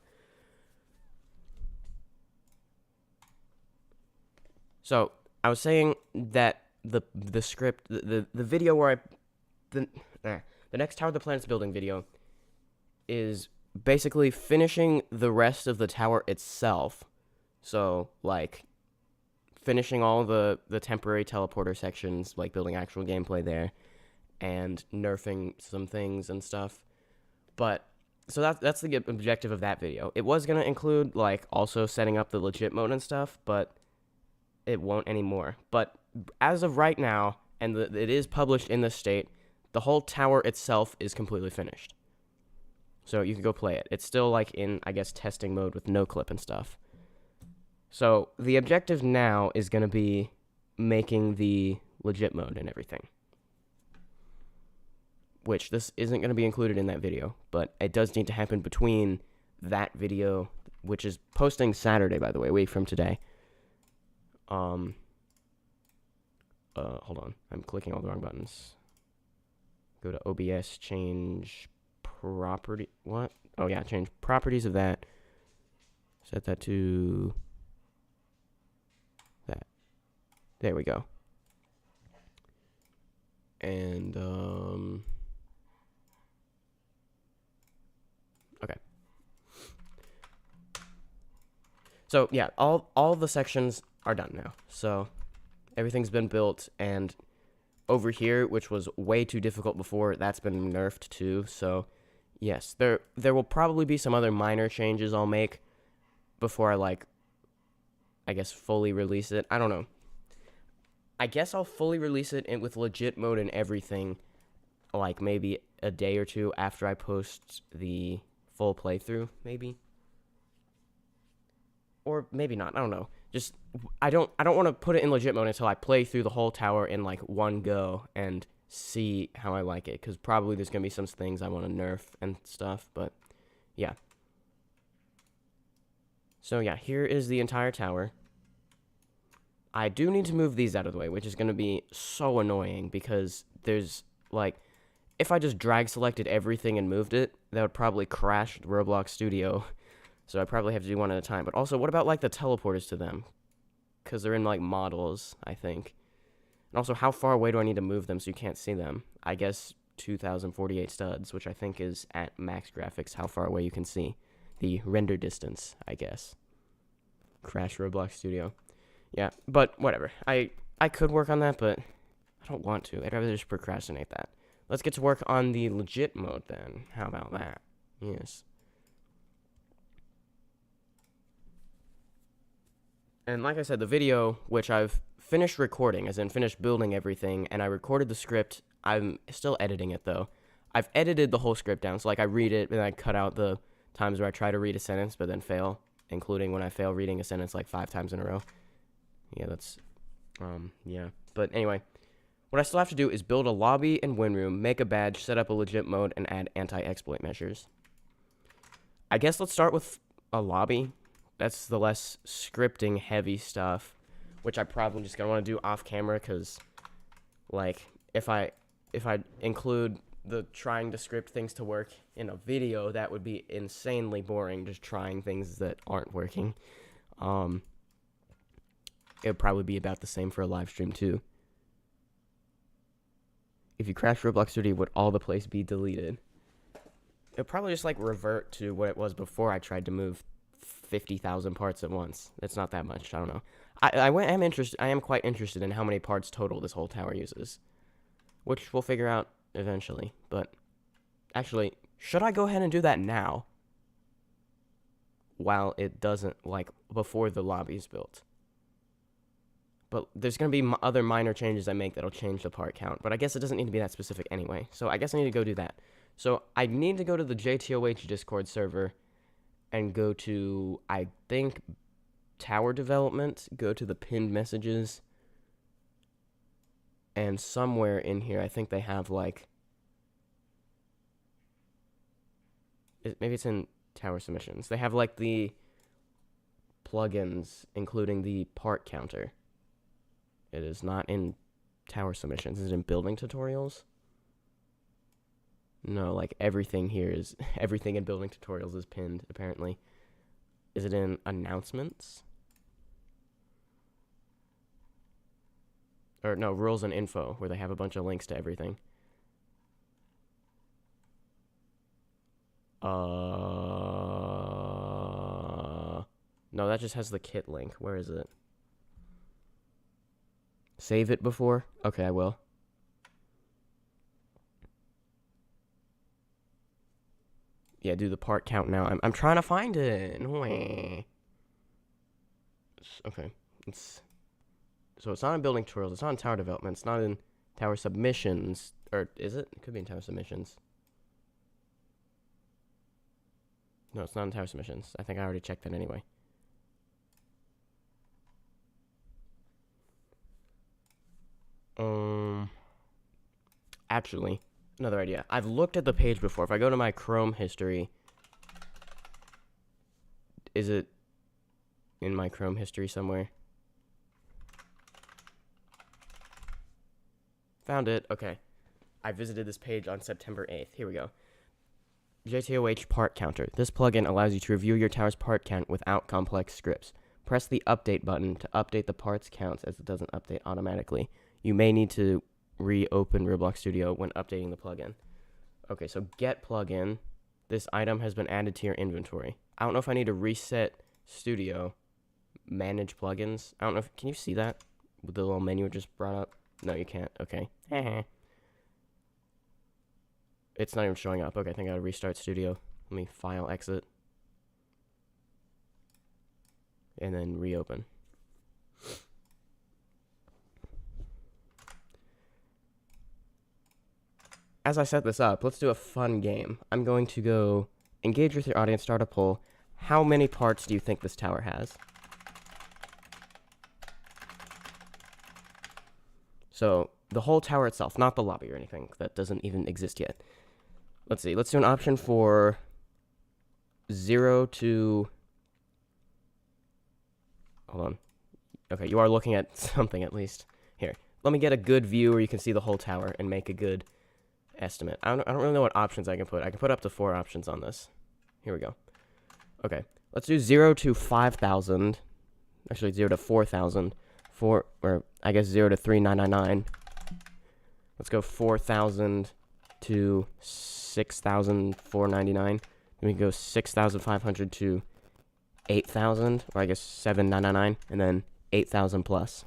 So I was saying that the script, the video where the next Tower of the Planets building video is basically finishing the rest of the tower itself. So, like, finishing all the temporary teleporter sections, like building actual gameplay there, and nerfing some things and stuff. But, so that's the objective of that video. It was going to include, like, also setting up the legit mode and stuff, but it won't anymore. But as of right now, and it is published in the state, the whole tower itself is completely finished. So you can go play it. It's still, like, in, I guess, testing mode with no clip and stuff. So the objective now is going to be making the legit mode and everything. Which this isn't going to be included in that video, but it does need to happen between that video, which is posting Saturday, by the way, a week from today. Hold on. I'm clicking all the wrong buttons. Go to OBS, change property. What? Oh, yeah, change properties of that. Set that to that. There we go. And, okay. So, yeah, all the sections are done now. So, Everything's been built, and over here, which was way too difficult before, that's been nerfed too. So, yes, there will probably be some other minor changes I'll make before I guess, fully release it. I don't know. I guess I'll fully release it with legit mode and everything, like maybe a day or two after I post the full playthrough, maybe. Or maybe not. I don't know. Just I don't want to put it in legit mode until I play through the whole tower in like one go and see how I like it, because probably there's gonna be some things I want to nerf and stuff. But yeah. So yeah, here is the entire tower. I do need to move these out of the way, which is going to be so annoying because there's, like, if I just drag selected everything and moved it, that would probably crash Roblox Studio. So I probably have to do one at a time. But also, what about, like, the teleporters to them? Because they're in, like, models, I think. And also, how far away do I need to move them so you can't see them? I guess 2048 studs, which I think is at max graphics, how far away you can see. The render distance, I guess. Crash Roblox Studio. Yeah, but whatever. I could work on that, but I don't want to. I'd rather just procrastinate that. Let's get to work on the legit mode then. How about that? Yes. And like I said, the video, which I've finished recording, as in finished building everything, and I recorded the script. I'm still editing it, though. I've edited the whole script down, so like I read it, and I cut out the times where I try to read a sentence, but then fail, including when I fail reading a sentence like 5 times in a row. Yeah, that's, yeah. But anyway, what I still have to do is build a lobby and win room, make a badge, set up a legit mode, and add anti-exploit measures. I guess let's start with a lobby. That's the less scripting heavy stuff, which I probably just gonna want to do off camera, because, like, if I include the trying to script things to work in a video, that would be insanely boring, just trying things that aren't working. It would probably be about the same for a live stream, too. If you crash Roblox Studio, would all the place be deleted? It would probably just, like, revert to what it was before I tried to move 50,000 parts at once. It's not that much. I don't know. I am quite interested in how many parts total this whole tower uses, which we'll figure out eventually. But, actually, should I go ahead and do that now? While it doesn't, like, before the lobby's built. But there's going to be other minor changes I make that'll change the part count. But I guess it doesn't need to be that specific anyway. So I guess I need to go do that. So I need to go to the SMToH Discord server and go to, I think, tower development. Go to the pinned messages. And somewhere in here, I think they have, like, maybe it's in tower submissions. They have, like, the plugins, including the part counter. It is not in tower submissions. Is it in building tutorials? No, like everything here is, everything in building tutorials is pinned, apparently. Is it in announcements? Or no, rules and info, where they have a bunch of links to everything. No, that just has the kit link. Where is it? Save it before? Okay, I will. Yeah, do the part count now. I'm trying to find it. Okay. So it's not in building tutorials. It's not in tower development. It's not in tower submissions. Or is it? It could be in tower submissions. No, it's not in tower submissions. I think I already checked that anyway. Actually, another idea. I've looked at the page before. If I go to my Chrome history, is it in my Chrome history somewhere? Found it. Okay. I visited this page on September 8th. Here we go. SMToH part counter. This plugin allows you to review your tower's part count without complex scripts. Press the update button to update the parts counts, as it doesn't update automatically. You may need to reopen Roblox Studio when updating the plugin. Okay, so get plugin. This item has been added to your inventory. I don't know if I need to reset Studio, manage plugins. I don't know if, can you see that? the little menu just brought up? No, you can't. Okay. It's not even showing up. Okay, I think I gotta restart Studio. Let me file exit. And then reopen. As I set this up, let's do a fun game. I'm going to go engage with your audience, start a poll. How many parts do you think this tower has? So, the whole tower itself, not the lobby or anything. That doesn't even exist yet. Let's see. Let's do an option for 0 to... Hold on. Okay, you are looking at something at least. Here, let me get a good view where you can see the whole tower and make a good estimate. I don't really know what options I can put. I can put up to 4 options on this. Here we go. Okay, let's do 0 to 5,000. Actually, 0 to 4,000. Or I guess 0 to 3,999. Let's go 4,000 to 6,499. Then we can go 6,500 to 8,000, or I guess 7,999, and then 8,000 plus.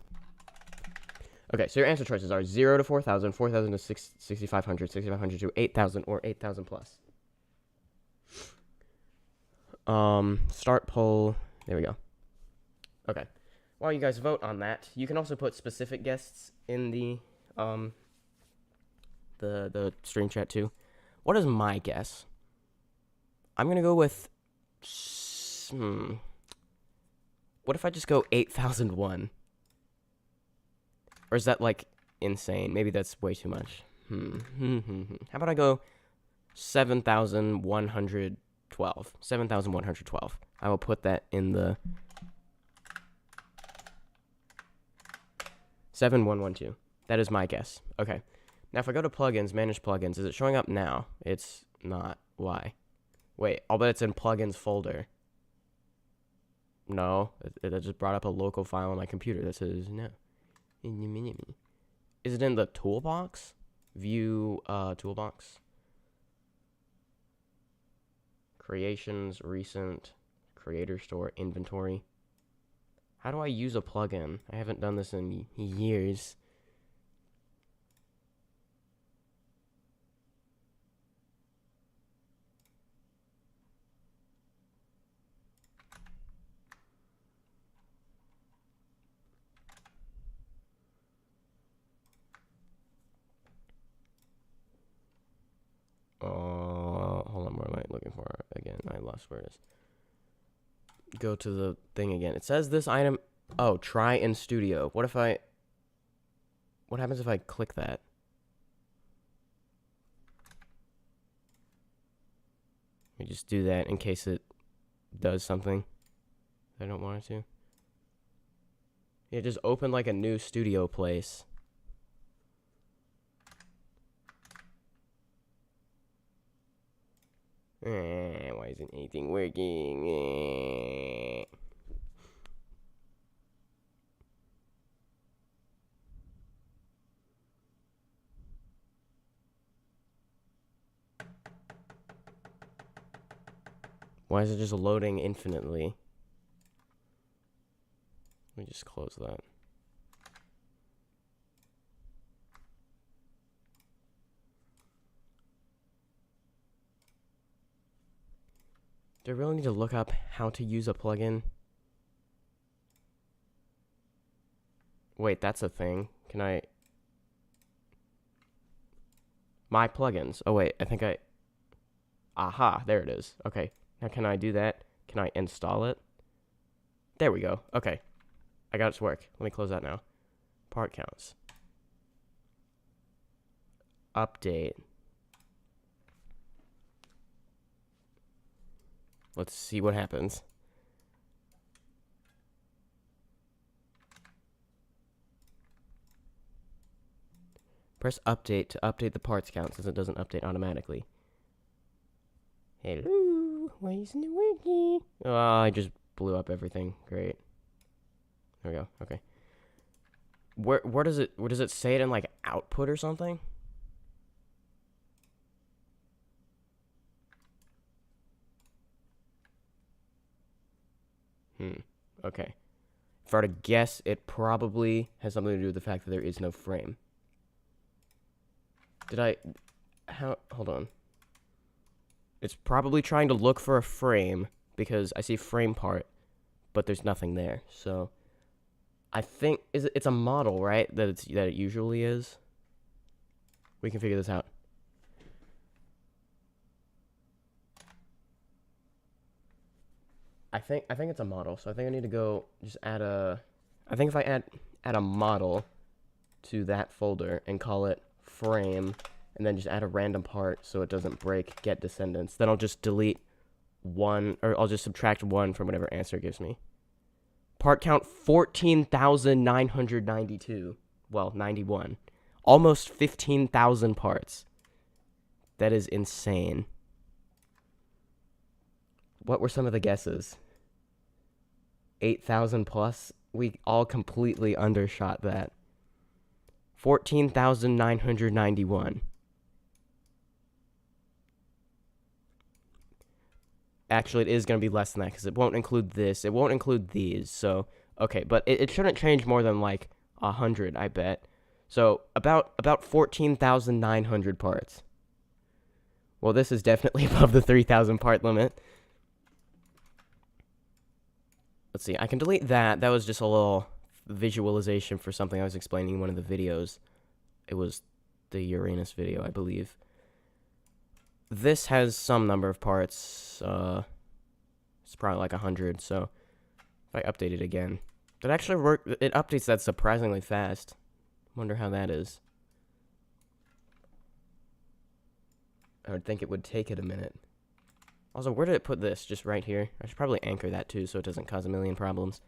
Okay, so your answer choices are 0 to 4,000, 4,000 to 6,500, 6,500 to 8,000, or 8,000 plus. Start poll. There we go. Okay. While you guys vote on that, you can also put specific guests in the stream chat too. What is my guess? I'm gonna go with what if I just go 8,001? Or is that like insane? Maybe that's way too much. How about I go 7,112? 7,112. I will put that in the 7112. That is my guess. Okay. Now if I go to plugins, manage plugins, is it showing up now? It's not. Why? Wait, I'll bet it's in plugins folder. No, it just brought up a local file on my computer that says no. Is it in the toolbox? View toolbox. Creations, recent, creator store, inventory. How do I use a plugin? I haven't done this in years. Hold on, what am I looking for again? I lost where it is. Go to the thing again. It says this item. Oh, try in studio. What happens if I click that? Let me just do that in case it does something I don't want it to. Yeah, just open like a new studio place. Why isn't anything working? Why is it just loading infinitely? Let me just close that. Do I really need to look up how to use a plugin? Wait, that's a thing. Can I... My plugins. Oh, wait, I think I... Aha, there it is. Okay, now can I do that? Can I install it? There we go. Okay, I got it to work. Let me close that now. Part counts. Update. Let's see what happens. Press update to update the parts count since it doesn't update automatically. Hello, why isn't it working? Oh, I just blew up everything. Great. There we go. Okay. Where does it say it in like output or something? Okay. if I were to guess, it probably has something to do with the fact that there is no frame. Hold on. It's probably trying to look for a frame, because I see frame part, but there's nothing there. So, I think, it's a model, right? That it usually is. We can figure this out. I think it's a model, so I think I need to go just add a... I think if I add a model to that folder and call it frame, and then just add a random part so it doesn't break get descendants, then I'll just delete 1, or I'll just subtract 1 from whatever answer it gives me. Part count 14,992. Well, 91. Almost 15,000 parts. That is insane. What were some of the guesses? 8,000 plus? We all completely undershot that. 14,991. Actually, it is going to be less than that, because it won't include this. It won't include these, so... Okay, but it shouldn't change more than, like, 100, I bet. So, about 14,900 parts. Well, this is definitely above the 3,000 part limit. Let's see, I can delete that. That was just a little visualization for something I was explaining in one of the videos. It was the Uranus video, I believe. This has some number of parts. It's probably like 100, so if I update it again. It actually worked. It updates that surprisingly fast. Wonder how that is. I would think it would take it a minute. Also, where did it put this? Just right here? I should probably anchor that too so it doesn't cause a million problems.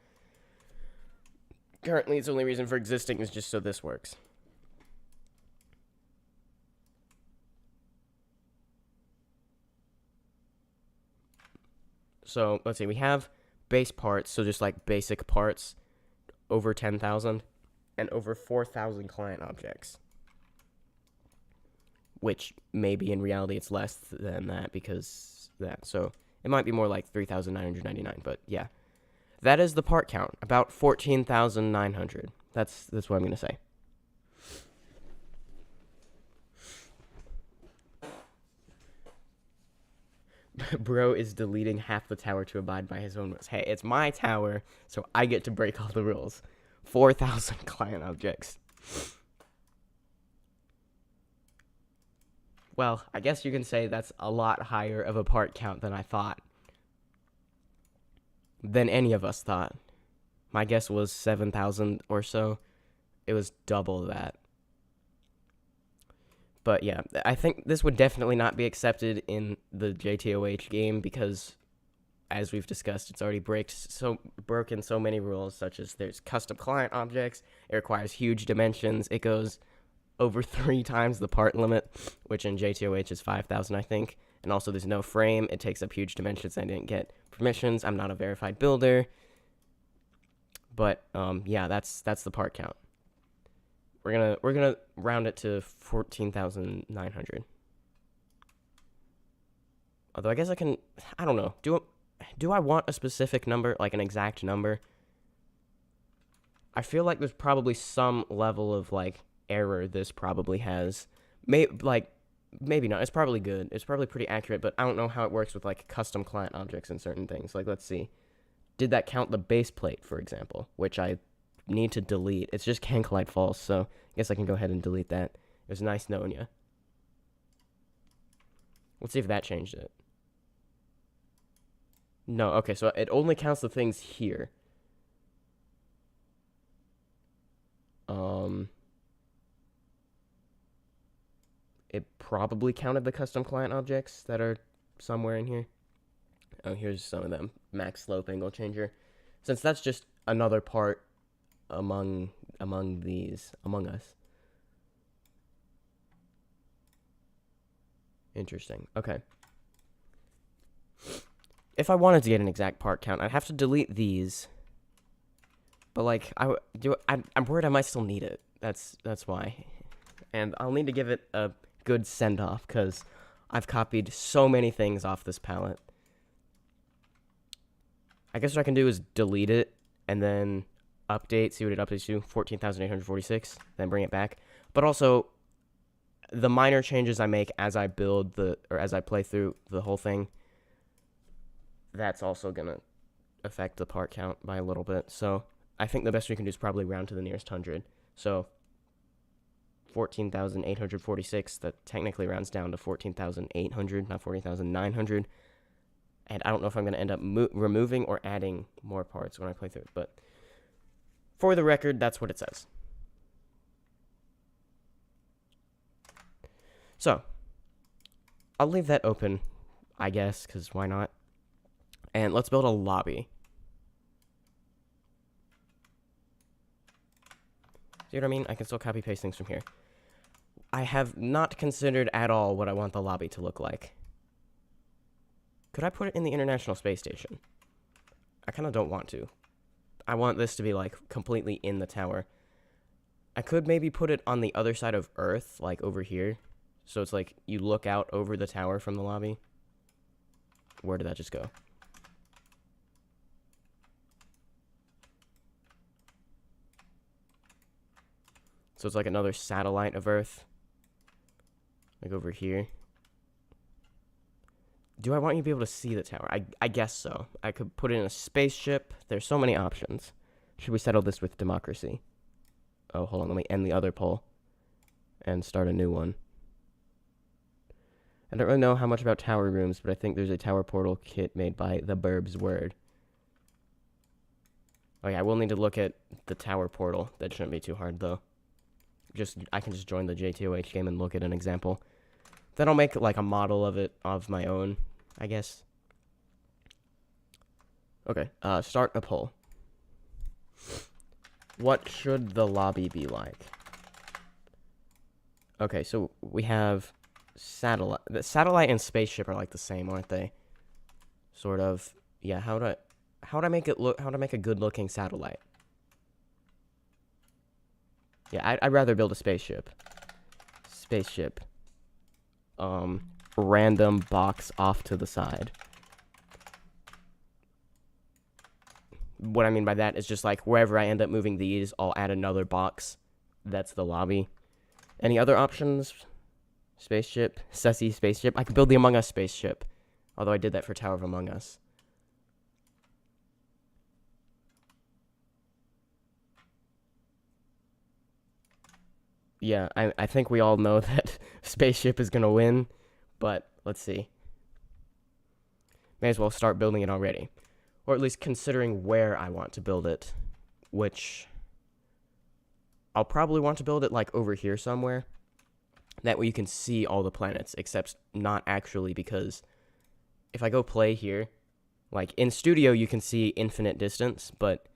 Currently, its only reason for existing is just so this works. So, let's see, we have base parts, so just like basic parts, over 10,000, and over 4,000 client objects. Which, maybe in reality it's less than that because that, so it might be more like 3,999, but yeah. That is the part count, about 14,900. That's what I'm going to say. Bro is deleting half the tower to abide by his own rules. Hey, it's my tower, so I get to break all the rules. 4,000 client objects. Well, I guess you can say that's a lot higher of a part count than I thought. Than any of us thought. My guess was 7,000 or so. It was double that. But yeah, I think this would definitely not be accepted in the SMToH game because, as we've discussed, it's already broken so many rules, such as there's custom client objects, it requires huge dimensions, it goes over 3 times the part limit, which in SMToH is 5,000, I think, and also there's no frame, it takes up huge dimensions, I didn't get permissions, I'm not a verified builder, but yeah, that's the part count. We're gonna round it to 14,900. Although I guess I don't know. Do I want a specific number, like an exact number? I feel like there's probably some level of like error this probably has. Maybe not. It's probably good. It's probably pretty accurate, but I don't know how it works with like custom client objects and certain things. Like, let's see. Did that count the base plate, for example, which I need to delete? It's just can collide false, so I guess I can go ahead and delete that. It was nice knowing you. Let's see if that changed it. No, okay, so it only counts the things here. It probably counted the custom client objects that are somewhere in here. Oh, here's some of them. Max slope angle changer. Since that's just another part among us. Interesting. Okay. If I wanted to get an exact part count, I'd have to delete these. But like, I'm worried I might still need it. That's why. And I'll need to give it a good send-off because I've copied so many things off this palette. I guess what I can do is delete it and then update, see what it updates to, 14,846, then bring it back. But also, the minor changes I make as I build or as I play through the whole thing, that's also gonna affect the part count by a little bit. So I think the best we can do is probably round to the nearest 100. So 14,846, that technically rounds down to 14,800, not 14,900. And I don't know if I'm going to end up removing or adding more parts when I play through it. But for the record, that's what it says. So I'll leave that open, I guess, because why not? And let's build a lobby. See what I mean? I can still copy paste things from here. I have not considered at all what I want the lobby to look like. Could I put it in the International Space Station? I kind of don't want to. I want this to be, like, completely in the tower. I could maybe put it on the other side of Earth, like, over here. So it's like, you look out over the tower from the lobby. Where did that just go? So it's like another satellite of Earth. Like, over here. Do I want you to be able to see the tower? I guess so. I could put it in a spaceship. There's so many options. Should we settle this with democracy? Oh, hold on. Let me end the other poll. And start a new one. I don't really know how much about tower rooms, but I think there's a tower portal kit made by the Burbs Word. Oh yeah, I will need to look at the tower portal. That shouldn't be too hard, though. I can just join the SMToH game and look at an example. Then I'll make, like, a model of it of my own, I guess. Okay, start a poll. What should the lobby be like? Okay, so we have satellite. The satellite and spaceship are, like, the same, aren't they? Sort of. Yeah, how do I make it look? How to make a good-looking satellite? Yeah, I'd rather build a spaceship. Spaceship. Random box off to the side. What I mean by that is just like wherever I end up moving these, I'll add another box. That's the lobby. Any other options? Spaceship, Sussy spaceship. I could build the Among Us spaceship, although I did that for Tower of Among Us. Yeah, I think we all know that spaceship is gonna win, but let's see. May as well start building it already. Or at least considering where I want to build it, which I'll probably want to build it like over here somewhere. That way you can see all the planets, except not actually, because if I go play here, like in studio you can see infinite distance, but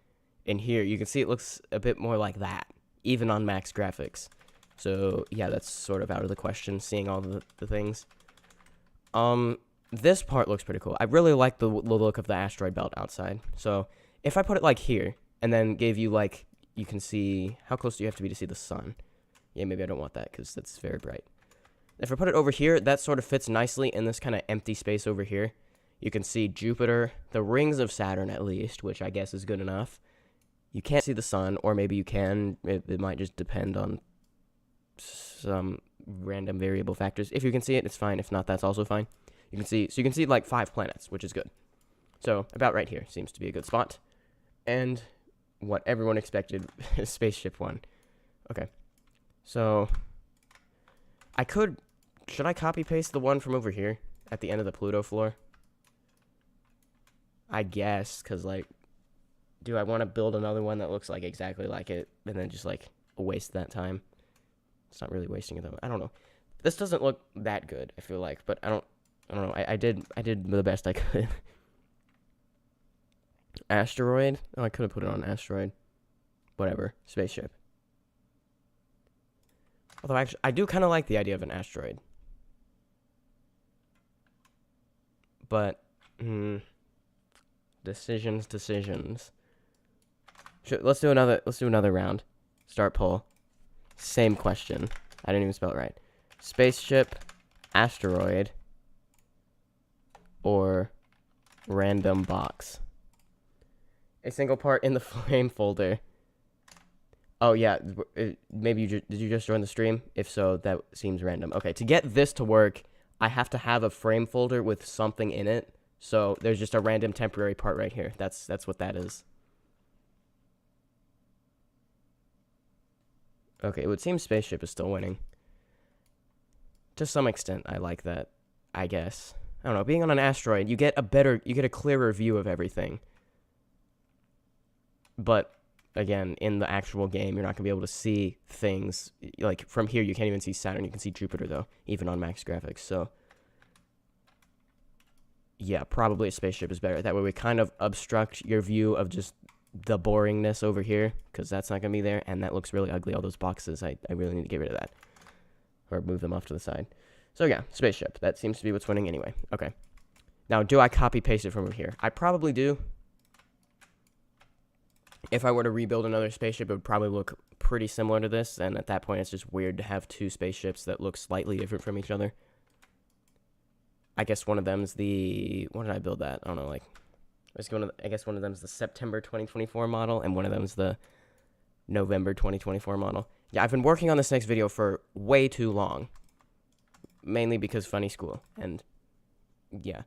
in here you can see it looks a bit more like that, even on max graphics. So yeah, that's sort of out of the question, seeing all the things. This part looks pretty cool. I really like the look of the asteroid belt outside. So if I put it like here, and then gave you like, you can see, how close do you have to be to see the sun? Yeah, maybe I don't want that because that's very bright. If I put it over here, that sort of fits nicely in this kind of empty space over here. You can see Jupiter, the rings of Saturn at least, which I guess is good enough. You can't see the sun, or maybe you can. It might just depend on some random variable factors. If you can see it, it's fine. If not, that's also fine. You can see like 5 planets, which is good. So about right here seems to be a good spot. And what everyone expected, spaceship 1. Okay. So should I copy paste the one from over here at the end of the Pluto floor? I guess, because like, do I want to build another one that looks like exactly like it and then just like waste that time? It's not really wasting it though. I don't know. This doesn't look that good, I feel like, but I don't know. I did the best I could. Asteroid? Oh, I could have put it on asteroid. Whatever. Spaceship. Although actually, I do kind of like the idea of an asteroid. But decisions. Let's do another round. Start poll. Same question. I didn't even spell it right. Spaceship, asteroid, or random box. A single part in the flame folder. Oh, yeah. Maybe did you just join the stream? If so, that seems random. Okay, to get this to work, I have to have a frame folder with something in it. So there's just a random temporary part right here. That's what that is. Okay, it would seem Spaceship is still winning. To some extent, I like that, I guess. I don't know, being on an asteroid, you get a clearer view of everything. But, again, in the actual game, you're not going to be able to see things. Like, from here, you can't even see Saturn. You can see Jupiter, though, even on max graphics. So, yeah, probably a Spaceship is better. That way we kind of obstruct your view of just the boringness over here, because that's not going to be there, and that looks really ugly, all those boxes. I really need to get rid of that. Or move them off to the side. So yeah, Spaceship. That seems to be what's winning anyway. Okay. Now, do I copy-paste it from over here? I probably do. If I were to rebuild another spaceship, it would probably look pretty similar to this, and at that point, it's just weird to have two spaceships that look slightly different from each other. I guess one of them's the... What did I build that? I don't know, like... I guess one of them's the September 2024 model, and one of them's the November 2024 model. Yeah, I've been working on this next video for way too long. Mainly because funny school, and... Yeah.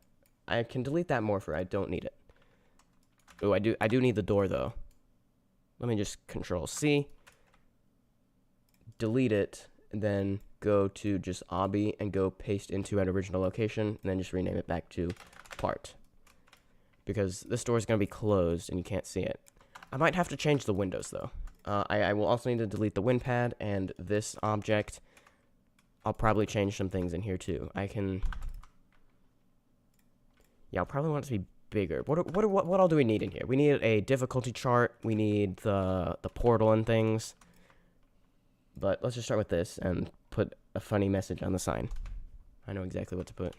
I can delete that morpher, I don't need it. Oh, I do need the door, though. Let me just Control-C. Delete it, and then go to just obby, and go paste into an original location, and then just rename it back to part. Because this door is going to be closed, and you can't see it. I might have to change the windows, though. I will also need to delete the wind pad, and this object. I'll probably change some things in here, too. I can... Yeah, I'll probably want it to be bigger. What all do we need in here? We need a difficulty chart. We need the portal and things. But let's just start with this and put a funny message on the sign. I know exactly what to put.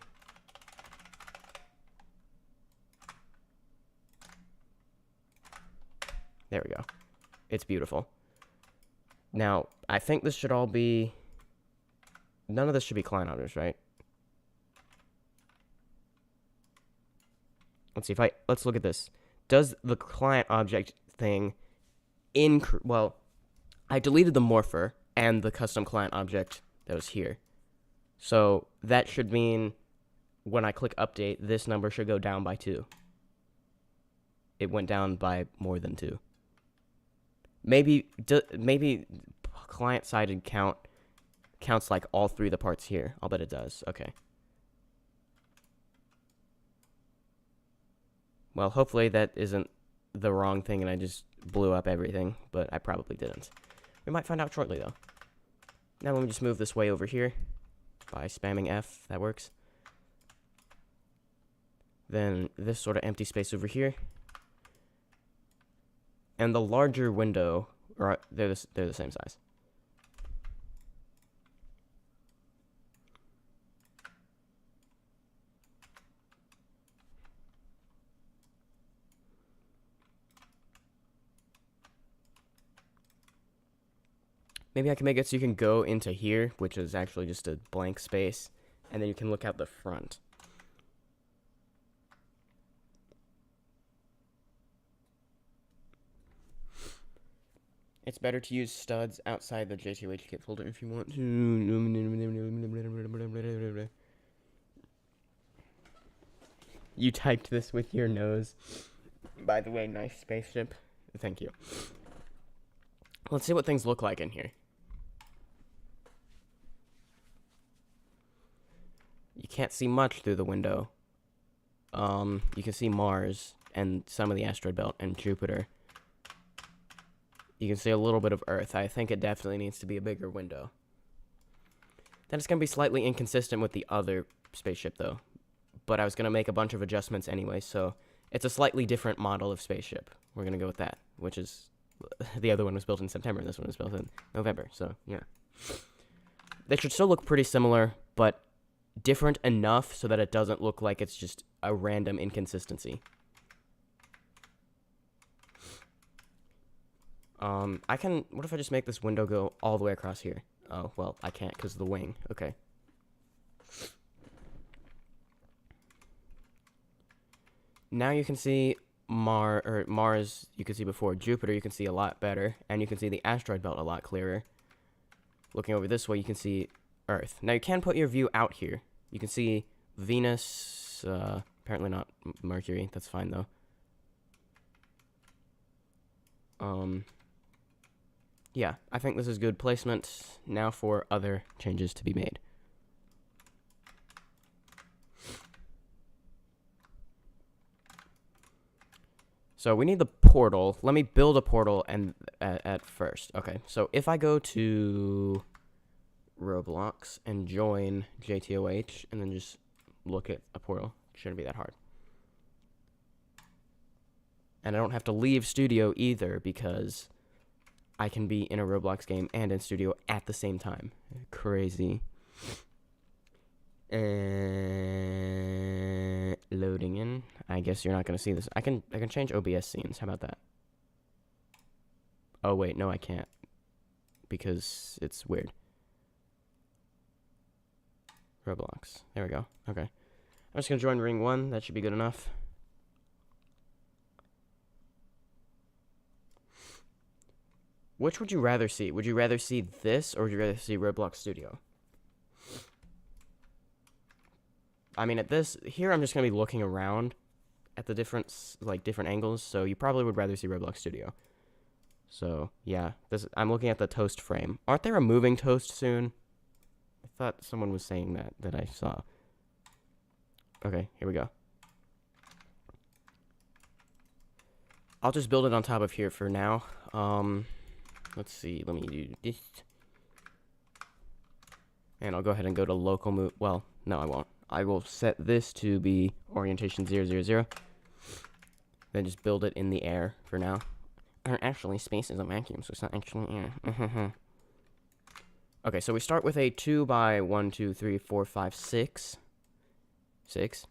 There we go. It's beautiful. Now, I think this should all be... None of this should be client objects, right? Let's see let's look at this. Does the client object thing well, I deleted the morpher and the custom client object that was here. So that should mean when I click update, this number should go down by 2. It went down by more than 2. Maybe client-sided counts like all 3 of the parts here. I'll bet it does. Okay. Well, hopefully that isn't the wrong thing and I just blew up everything, but I probably didn't. We might find out shortly, though. Now let me just move this way over here by spamming F. That works. Then this sort of empty space over here. And the larger window, they're the same size. Maybe I can make it so you can go into here, which is actually just a blank space, and then you can look out the front. It's better to use studs outside the JTOH kit folder if you want to. You typed this with your nose. By the way, nice spaceship. Thank you. Let's see what things look like in here. You can't see much through the window. You can see Mars and some of the asteroid belt and Jupiter. You can see a little bit of Earth. I think it definitely needs to be a bigger window. Then it's going to be slightly inconsistent with the other spaceship, though. But I was going to make a bunch of adjustments anyway, so it's a slightly different model of spaceship. We're going to go with that, which is... The other one was built in September, and this one was built in November, so, yeah. They should still look pretty similar, but different enough so that it doesn't look like it's just a random inconsistency. What if I just make this window go all the way across here? Oh, well, I can't because of the wing. Okay. Now you can see Mars, you can see before. Jupiter, you can see a lot better, and you can see the asteroid belt a lot clearer. Looking over this way, you can see Earth. Now, you can put your view out here. You can see Venus, apparently not Mercury. That's fine, though. Yeah, I think this is good placement. Now for other changes to be made. So we need the portal. Let me build a portal and at first. Okay, so if I go to Roblox and join SMToH and then just look at a portal, it shouldn't be that hard. And I don't have to leave studio either because I can be in a Roblox game and in studio at the same time. Crazy. Loading in. I guess you're not gonna see this. I can change OBS scenes. How about that? Oh wait, no I can't. Because it's weird. Roblox. There we go. Okay. I'm just gonna join ring 1. That should be good enough. Which would you rather see? Would you rather see this or would you rather see Roblox Studio? I mean, at this here, I'm just gonna be looking around at the different angles. So you probably would rather see Roblox Studio. So yeah, I'm looking at the toast frame. Aren't they removing toast soon? I thought someone was saying that I saw. Okay, here we go. I'll just build it on top of here for now. Let's see. Let me do this. And I'll go ahead and go to local move. Well, no, I won't. I will set this to be orientation 000. Then just build it in the air for now. Actually, space is a vacuum, so it's not actually air. Okay, so we start with a 2 by 1, 2, 3, 4, 5, 6. 6.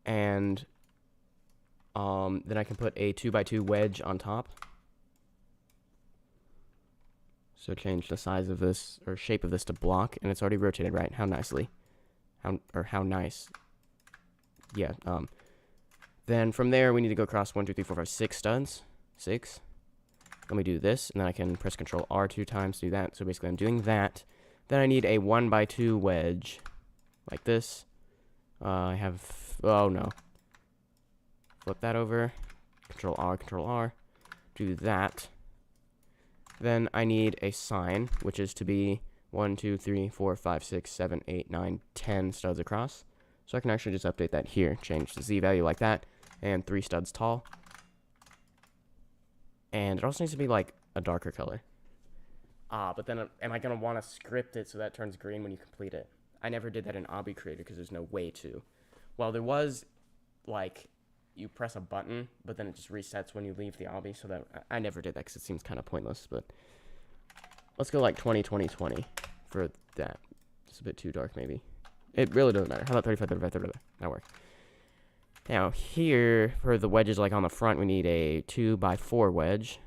And then I can put a 2 by 2 wedge on top. So change the size of this, or shape of this to block, and it's already rotated right. How nicely. How nice. Yeah, Then from there, we need to go across 1, 2, 3, 4, 5, 6 studs. 6. Let me do this, and then I can press Control R 2 times to do that. So basically, I'm doing that. Then I need a 1 by 2 wedge, like this. I have, oh no. Flip that over. Control R. Do that. Then I need a sign, which is to be 1, 2, 3, 4, 5, 6, 7, 8, 9, 10 studs across. So I can actually just update that here. Change the Z value like that. And 3 studs tall. And it also needs to be like a darker color. But then am I going to want to script it so that turns green when you complete it? I never did that in Obby Creator because there's no way to. Well, there was like you press a button, but then it just resets when you leave the obby, so that I never did that because it seems kind of pointless, but let's go like 20, 20, 20 for that. It's a bit too dark, maybe. It really doesn't matter. How about 35, 35, 35? That works. Now, here, for the wedges, like on the front, we need a 2 by 4 wedge.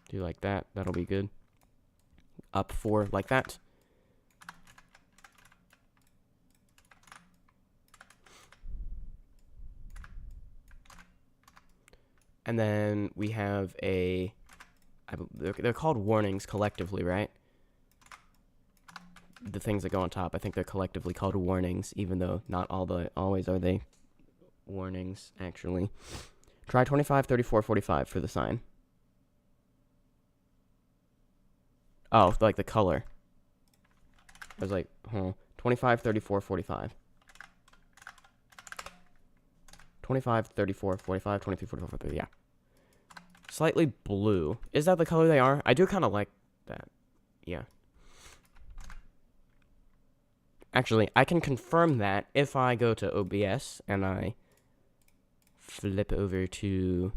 Do like that. That'll be good. Up 4 like that. And then we have they're called warnings collectively, right? The things that go on top, I think they're collectively called warnings, even though not always are they warnings, actually. Try 25, 34, 45 for the sign. Oh, like the color. I was like, 25, 34, 45. 25, 34, 45, 23, 44, 45, yeah. Slightly blue. Is that the color they are? I do kind of like that. Yeah. Actually, I can confirm that if I go to OBS and I flip over to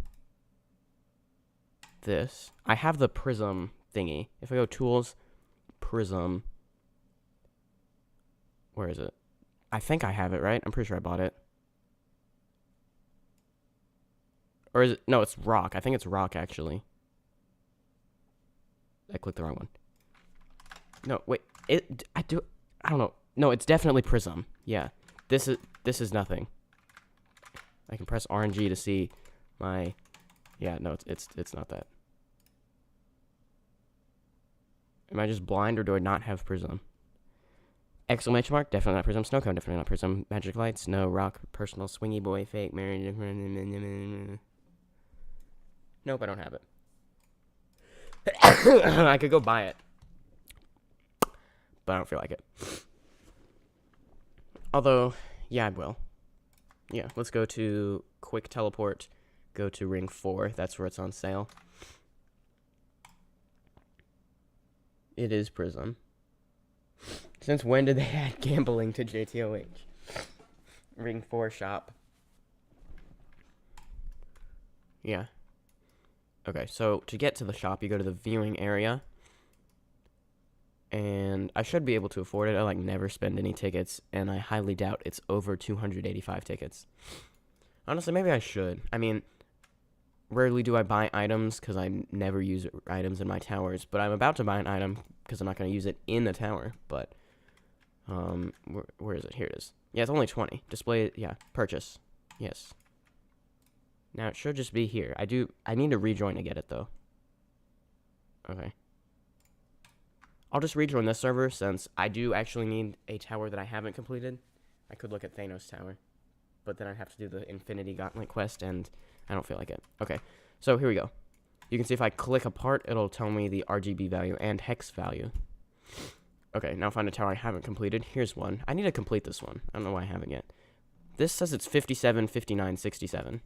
this. I have the prism thingy. If I go tools, prism. Where is it? I think I have it, right? I'm pretty sure I bought it. Or is it? No, it's rock. I think it's rock, actually. I clicked the wrong one. No, wait. I don't know. No, it's definitely prism. Yeah. This is nothing. I can press RNG to see my... Yeah, no, it's not that. Am I just blind, or do I not have prism? Exclamation mark, definitely not prism. Snow cone, definitely not prism. Magic lights, no. Rock, personal, swingy boy, fake, married. Nope, I don't have it. I could go buy it, but I don't feel like it. Although, yeah, I will. Yeah, let's go to quick teleport. Go to ring 4. That's where it's on sale. It is prism. Since when did they add gambling to JTOH? Ring 4 shop. Yeah. Okay, so to get to the shop, you go to the viewing area. And I should be able to afford it. I, like, never spend any tickets, and I highly doubt it's over 285 tickets. Honestly, maybe I should. I mean, rarely do I buy items because I never use items in my towers, but I'm about to buy an item because I'm not going to use it in the tower, but, where is it? Here it is. Yeah, it's only 20. Display, yeah, purchase. Yes. Now, it should just be here. I need to rejoin to get it, though. Okay. I'll just rejoin this server since I do actually need a tower that I haven't completed. I could look at Thanos Tower, but then I'd have to do the Infinity Gauntlet quest, and I don't feel like it. Okay, so here we go. You can see if I click a part, it'll tell me the RGB value and hex value. Okay, now find a tower I haven't completed. Here's one. I need to complete this one. I don't know why I haven't yet. This says it's 57, 59, 67.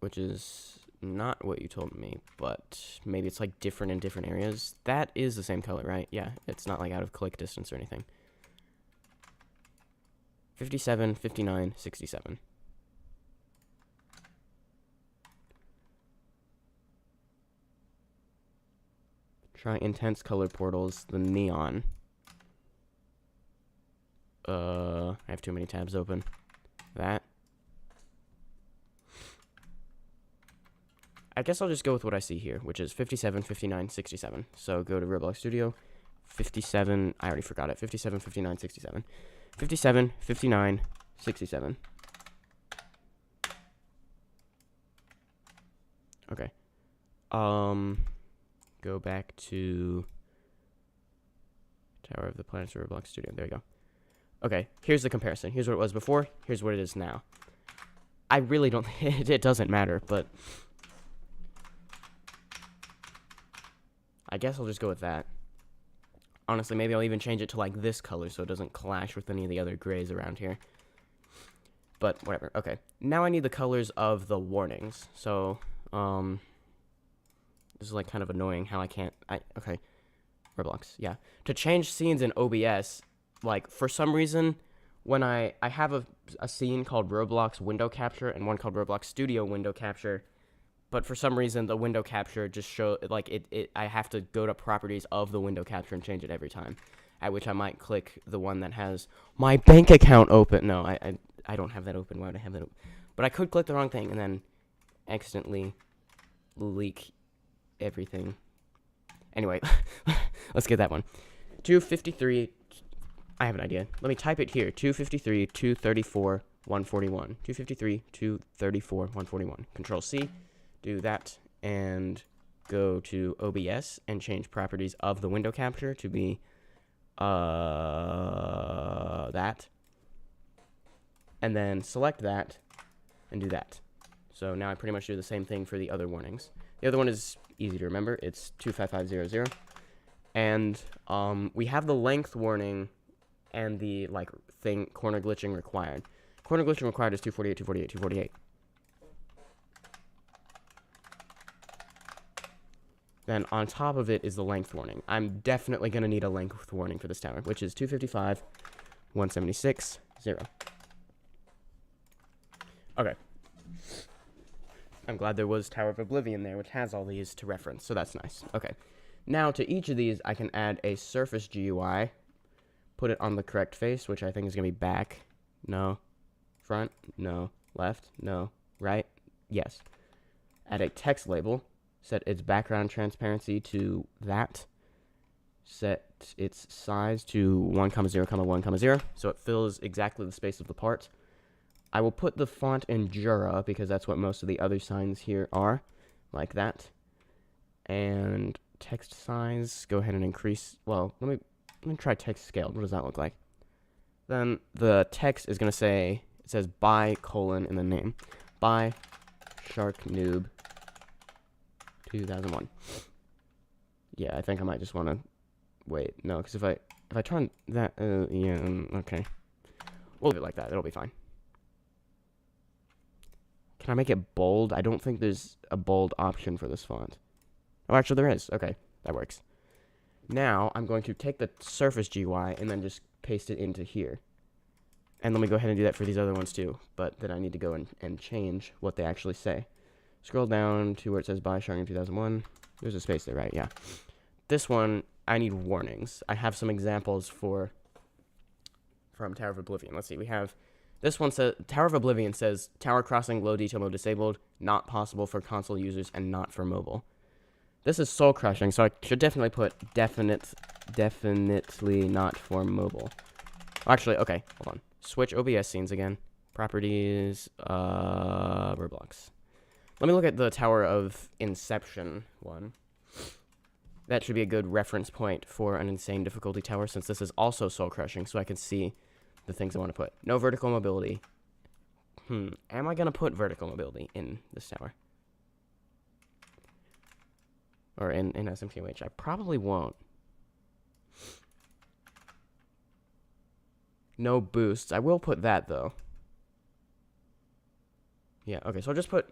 Which is not what you told me, but maybe it's like different in different areas. That is the same color, right? Yeah, it's not like out of click distance or anything. 57, 59, 67. Try intense color portals, the neon. I have too many tabs open. That. I guess I'll just go with what I see here, which is 57, 59, 67. So go to Roblox Studio. 57, I already forgot it. 57, 59, 67. 57, 59, 67. Okay. Go back to Tower of the Planets Roblox Studio. There you go. Okay, here's the comparison. Here's what it was before. Here's what it is now. I really don't... it doesn't matter, but... I guess I'll just go with that. Honestly, maybe I'll even change it to, like, this color so it doesn't clash with any of the other grays around here. But, whatever. Okay. Now I need the colors of the warnings. So, this is, like, kind of annoying how I can't... Okay. Roblox, yeah. To change scenes in OBS, like, for some reason, when I have a scene called Roblox Window Capture and one called Roblox Studio Window Capture, but for some reason, the window capture just like, I have to go to properties of the window capture and change it every time. At which I might click the one that has my bank account open. No, I don't have that open. Why would I have that open? But I could click the wrong thing and then accidentally leak everything. Anyway, let's get that one. 253, I have an idea. Let me type it here. 253, 234, 141. 253, 234, 141. Control C. Do that and go to OBS and change properties of the window capture to be that, and then select that and do that. So now I pretty much do the same thing for the other warnings. The other one is easy to remember. It's 25500, and we have the length warning and the thing corner glitching required. Corner glitching required is 248, 248, 248. Then on top of it is the length warning. I'm definitely going to need a length warning for this tower, which is 255, 176, 0. Okay. I'm glad there was Tower of Oblivion there, which has all these to reference, so that's nice. Okay. Now, to each of these, I can add a surface GUI, put it on the correct face, which I think is going to be back, no, front, no, left, no, right, yes. Add a text label. Set its background transparency to that, set its size to 1, 0, 1, 0, so it fills exactly the space of the part. I will put the font in Jura because that's what most of the other signs here are, like that. And text size, go ahead and increase. Well, let me try text scaled. What does that look like? Then the text is gonna say, it says by colon in the name, by Shark Noob 2001. Yeah, I think I might just want to wait. No, because if I turn that, yeah, okay, we'll leave it like that. It'll be fine. Can I make it bold? I don't think there's a bold option for this font. Oh, actually there is. Okay, that works. Now I'm going to take the Surface GUI and then just paste it into here. And let me go ahead and do that for these other ones too. But then I need to go and change what they actually say. Scroll down to where it says by Shark Noob 2001. There's a space there, right? Yeah. This one, I need warnings. I have some examples from Tower of Oblivion. Let's see. We have this one says Tower of Oblivion says tower crossing low detail mode disabled, not possible for console users and not for mobile. This is soul crushing, so I should definitely put definitely not for mobile. Actually, okay, hold on. Switch OBS scenes again. Properties, Roblox. Let me look at the Tower of Inception one. That should be a good reference point for an insane difficulty tower, since this is also soul crushing, so I can see the things I want to put. No vertical mobility. Am I going to put vertical mobility in this tower? Or in SMToH? I probably won't. No boosts. I will put that, though. Yeah, okay, so I'll just put...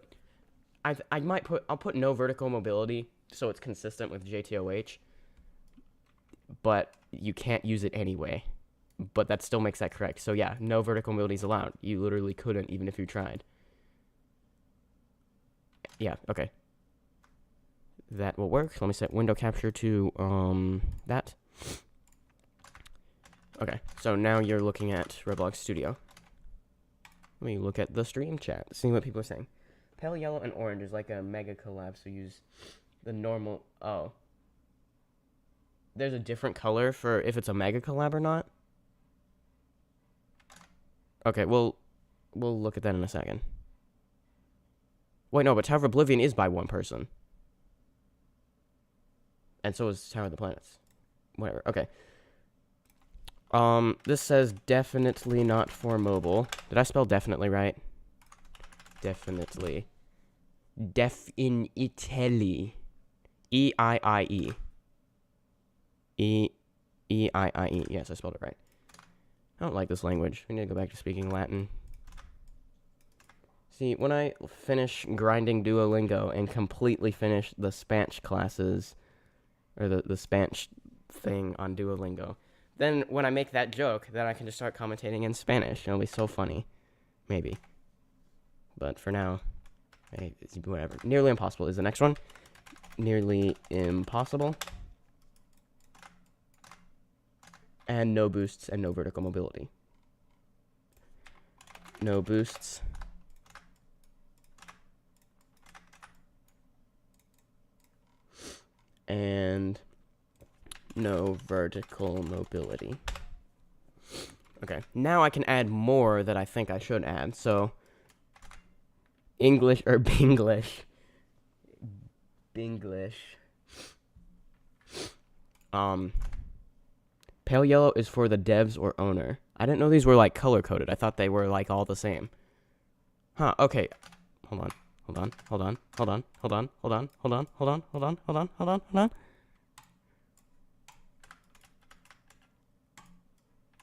I'll put no vertical mobility, so it's consistent with JTOH. But you can't use it anyway. But that still makes that correct. So yeah, no vertical mobility is allowed. You literally couldn't, even if you tried. Yeah, okay. That will work. Let me set window capture to, that. Okay, so now you're looking at Roblox Studio. Let me look at the stream chat, see what people are saying. Pale yellow and orange is like a mega collab, so use the normal... Oh. There's a different color for if it's a mega collab or not? Okay, we'll look at that in a second. Wait, no, but Tower of Oblivion is by one person. And so is Tower of the Planets. Whatever, okay. This says definitely not for mobile. Did I spell definitely right? Definitely. Definitely. E-I-I-E. E-I-I-E. Yes, I spelled it right. I don't like this language. We need to go back to speaking Latin. See, when I finish grinding Duolingo and completely finish the Spanish classes, or the Spanish thing on Duolingo, then when I make that joke, then I can just start commentating in Spanish. It'll be so funny. Maybe. But for now, whatever. Nearly impossible is the next one. Nearly impossible. And no boosts and no vertical mobility. No boosts. And no vertical mobility. Okay, now I can add more that I think I should add. So, English or Binglish. Binglish. Pale yellow is for the devs or owner. I didn't know these were like color coded. I thought they were like all the same. Huh, okay. Hold on.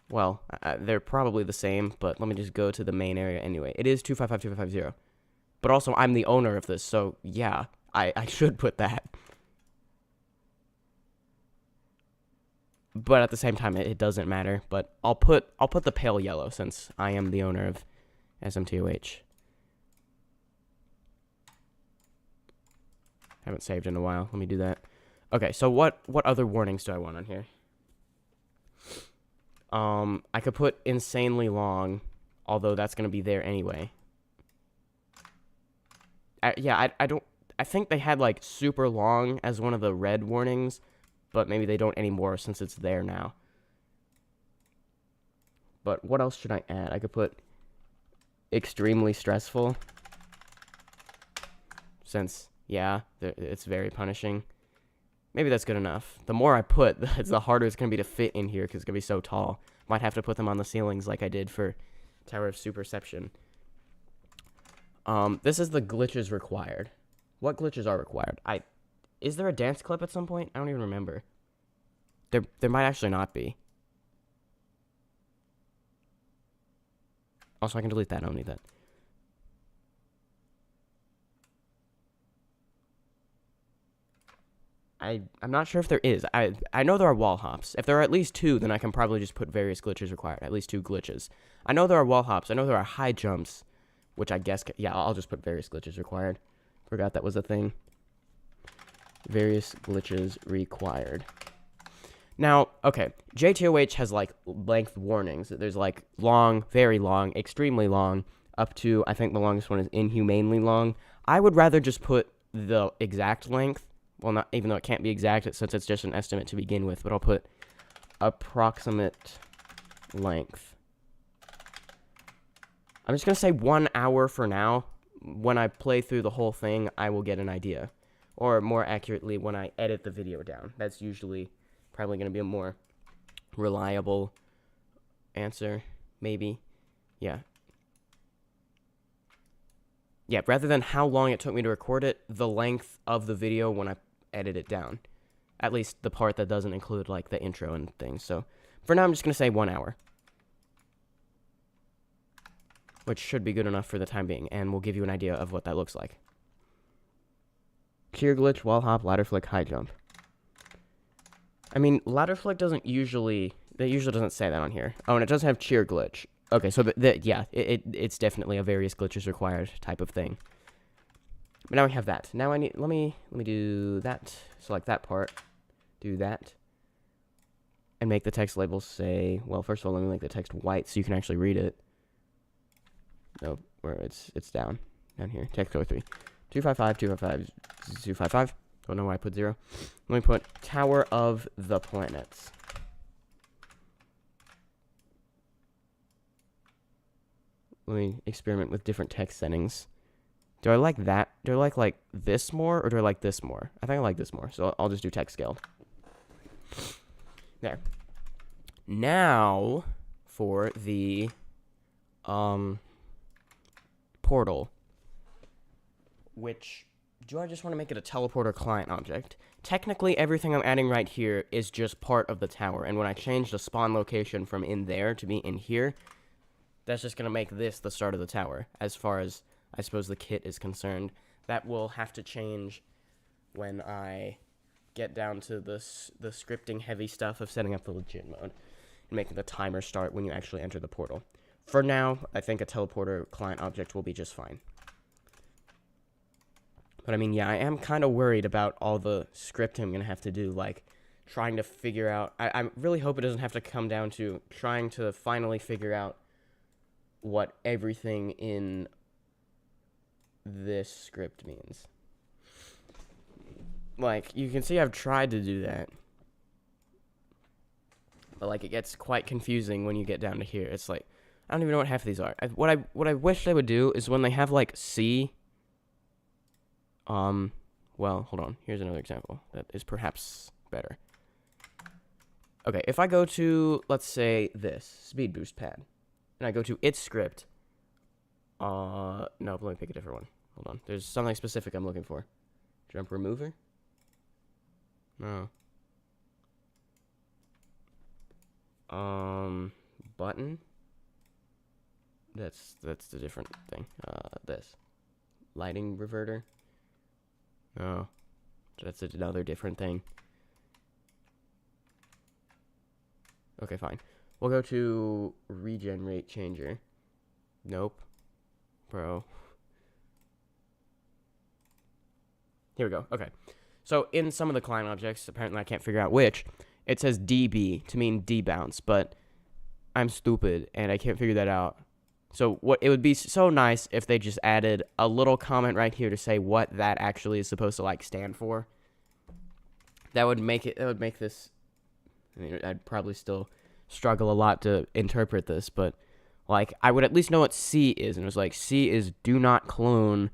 Well, they're probably the same, but let me just go to the main area anyway. It is 2552550. But also, I'm the owner of this, so yeah, I should put that. But at the same time, it doesn't matter. But I'll put the pale yellow since I am the owner of SMToH. Haven't saved in a while. Let me do that. Okay, so what other warnings do I want on here? I could put insanely long, although that's gonna be there anyway. I think they had like super long as one of the red warnings, but maybe they don't anymore since it's there now. But what else should I add? I could put extremely stressful, since, yeah, it's very punishing. Maybe that's good enough. The more I put, the harder it's going to be to fit in here, because it's going to be so tall. Might have to put them on the ceilings like I did for Tower of Superception. This is the glitches required. What glitches are required? Is there a dance clip at some point? I don't even remember. There might actually not be. Also, I can delete that. I don't need that. I'm not sure if there is. I know there are wall hops. If there are at least 2, then I can probably just put various glitches required. At least 2 glitches. I know there are wall hops. I know there are high jumps, which I guess... Yeah, I'll just put various glitches required. Forgot that was a thing. Various glitches required. Now, okay, SMToH has, like, length warnings. There's, like, long, very long, extremely long, up to, I think the longest one is inhumanely long. I would rather just put the exact length. Well, not even though it can't be exact, since it's just an estimate to begin with, but I'll put approximate length. I'm just going to say 1 hour for now. When I play through the whole thing, I will get an idea. Or more accurately, when I edit the video down. That's usually... probably going to be a more reliable answer, maybe. Yeah. Yeah, rather than how long it took me to record it, the length of the video when I edit it down. At least the part that doesn't include, like, the intro and things. So, for now, I'm just going to say 1 hour. Which should be good enough for the time being, and will give you an idea of what that looks like. Cheer glitch, wall hop, ladder flick, high jump. I mean, ladder flick doesn't usually... That usually doesn't say that on here. Oh, and it does have cheer glitch. Okay, so yeah, it's definitely a various glitches required type of thing. But now we have that. Now I need... Let me do that. Select that part. Do that. And make the text label say... Well, first of all, let me make the text white so you can actually read it. No, where it's down. Down here. Text code 3. 255, 255, 255. Don't know why I put 0. Let me put Tower of the Planets. Let me experiment with different text settings. Do I like that? Do I like this more, or do I like this more? I think I like this more, so I'll just do text scaled. There. Now, for the, portal. Which... Do I just want to make it a teleporter client object? Technically, everything I'm adding right here is just part of the tower. And when I change the spawn location from in there to be in here, that's just going to make this the start of the tower. As far as, I suppose, the kit is concerned. That will have to change when I get down to the scripting heavy stuff of setting up the legit mode. And making the timer start when you actually enter the portal. For now, I think a teleporter client object will be just fine. But I mean, yeah, I am kind of worried about all the script I'm going to have to do, like, trying to figure out... I really hope it doesn't have to come down to trying to finally figure out what everything in this script means. Like, you can see I've tried to do that. But, like, it gets quite confusing when you get down to here. It's like, I don't even know what half of these are. What I wish they would do is when they have, like, C... well, hold on. Here's another example that is perhaps better. Okay, if I go to, let's say, this, speed boost pad, and I go to its script, no, let me pick a different one. Hold on. There's something specific I'm looking for. Jump remover? No. Button? That's the different thing. This. Lighting reverter? Oh, that's another different thing. Okay, fine. We'll go to regen rate changer. Nope. Bro. Here we go. Okay. So in some of the client objects, apparently I can't figure out which, it says DB to mean debounce, but I'm stupid and I can't figure that out. So what it would be so nice if they just added a little comment right here to say what that actually is supposed to like stand for. That would make this, I mean, I'd probably still struggle a lot to interpret this, but like I would at least know what C is, and it was like C is do not clone.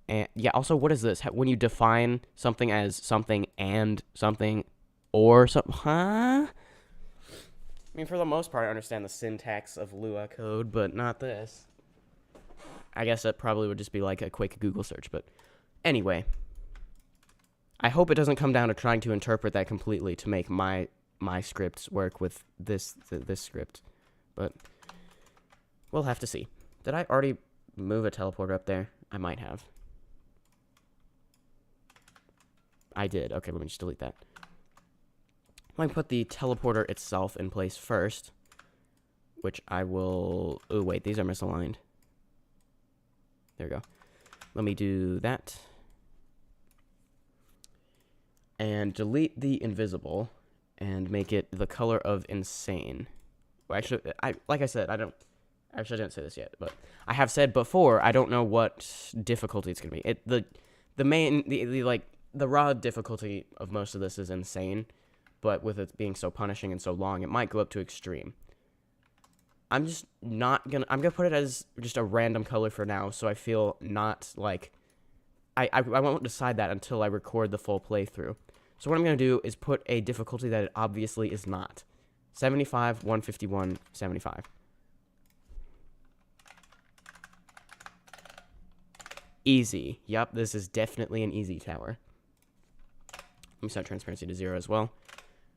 And yeah, also what is this? When you define something as something and something or something, huh? I mean, for the most part, I understand the syntax of Lua code, but not this. I guess that probably would just be like a quick Google search, but anyway. I hope it doesn't come down to trying to interpret that completely to make my scripts work with this script, but we'll have to see. Did I already move a teleporter up there? I might have. I did. Okay, let me just delete that. Let me put the teleporter itself in place first, which I will... Oh, wait, these are misaligned. There we go. Let me do that. And delete the invisible and make it the color of insane. Well, actually, like I said, I didn't say this yet, but I have said before, I don't know what difficulty it's going to be. The raw difficulty of most of this is insane, but with it being so punishing and so long, it might go up to extreme. I'm going to put it as just a random color for now, so I feel not like, I won't decide that until I record the full playthrough. So what I'm going to do is put a difficulty that it obviously is not. 75, 151, 75. Easy. Yep, this is definitely an easy tower. Let me set transparency to 0 as well.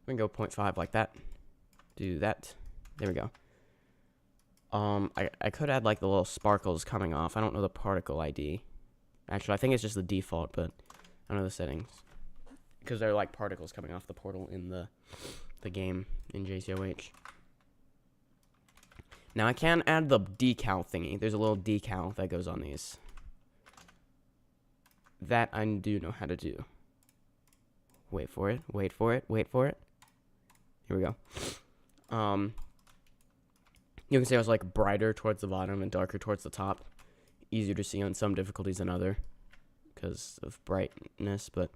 We can go 0.5 like that. Do that. There we go. I could add like the little sparkles coming off. I don't know the particle ID. Actually, I think it's just the default, but I don't know the settings. Because they're like particles coming off the portal in the game in JTOH. Now I can add the decal thingy. There's a little decal that goes on these. That I do know how to do. Wait for it, wait for it, wait for it. Here we go. You can see I was like brighter towards the bottom and darker towards the top. Easier to see on some difficulties than other because of brightness, but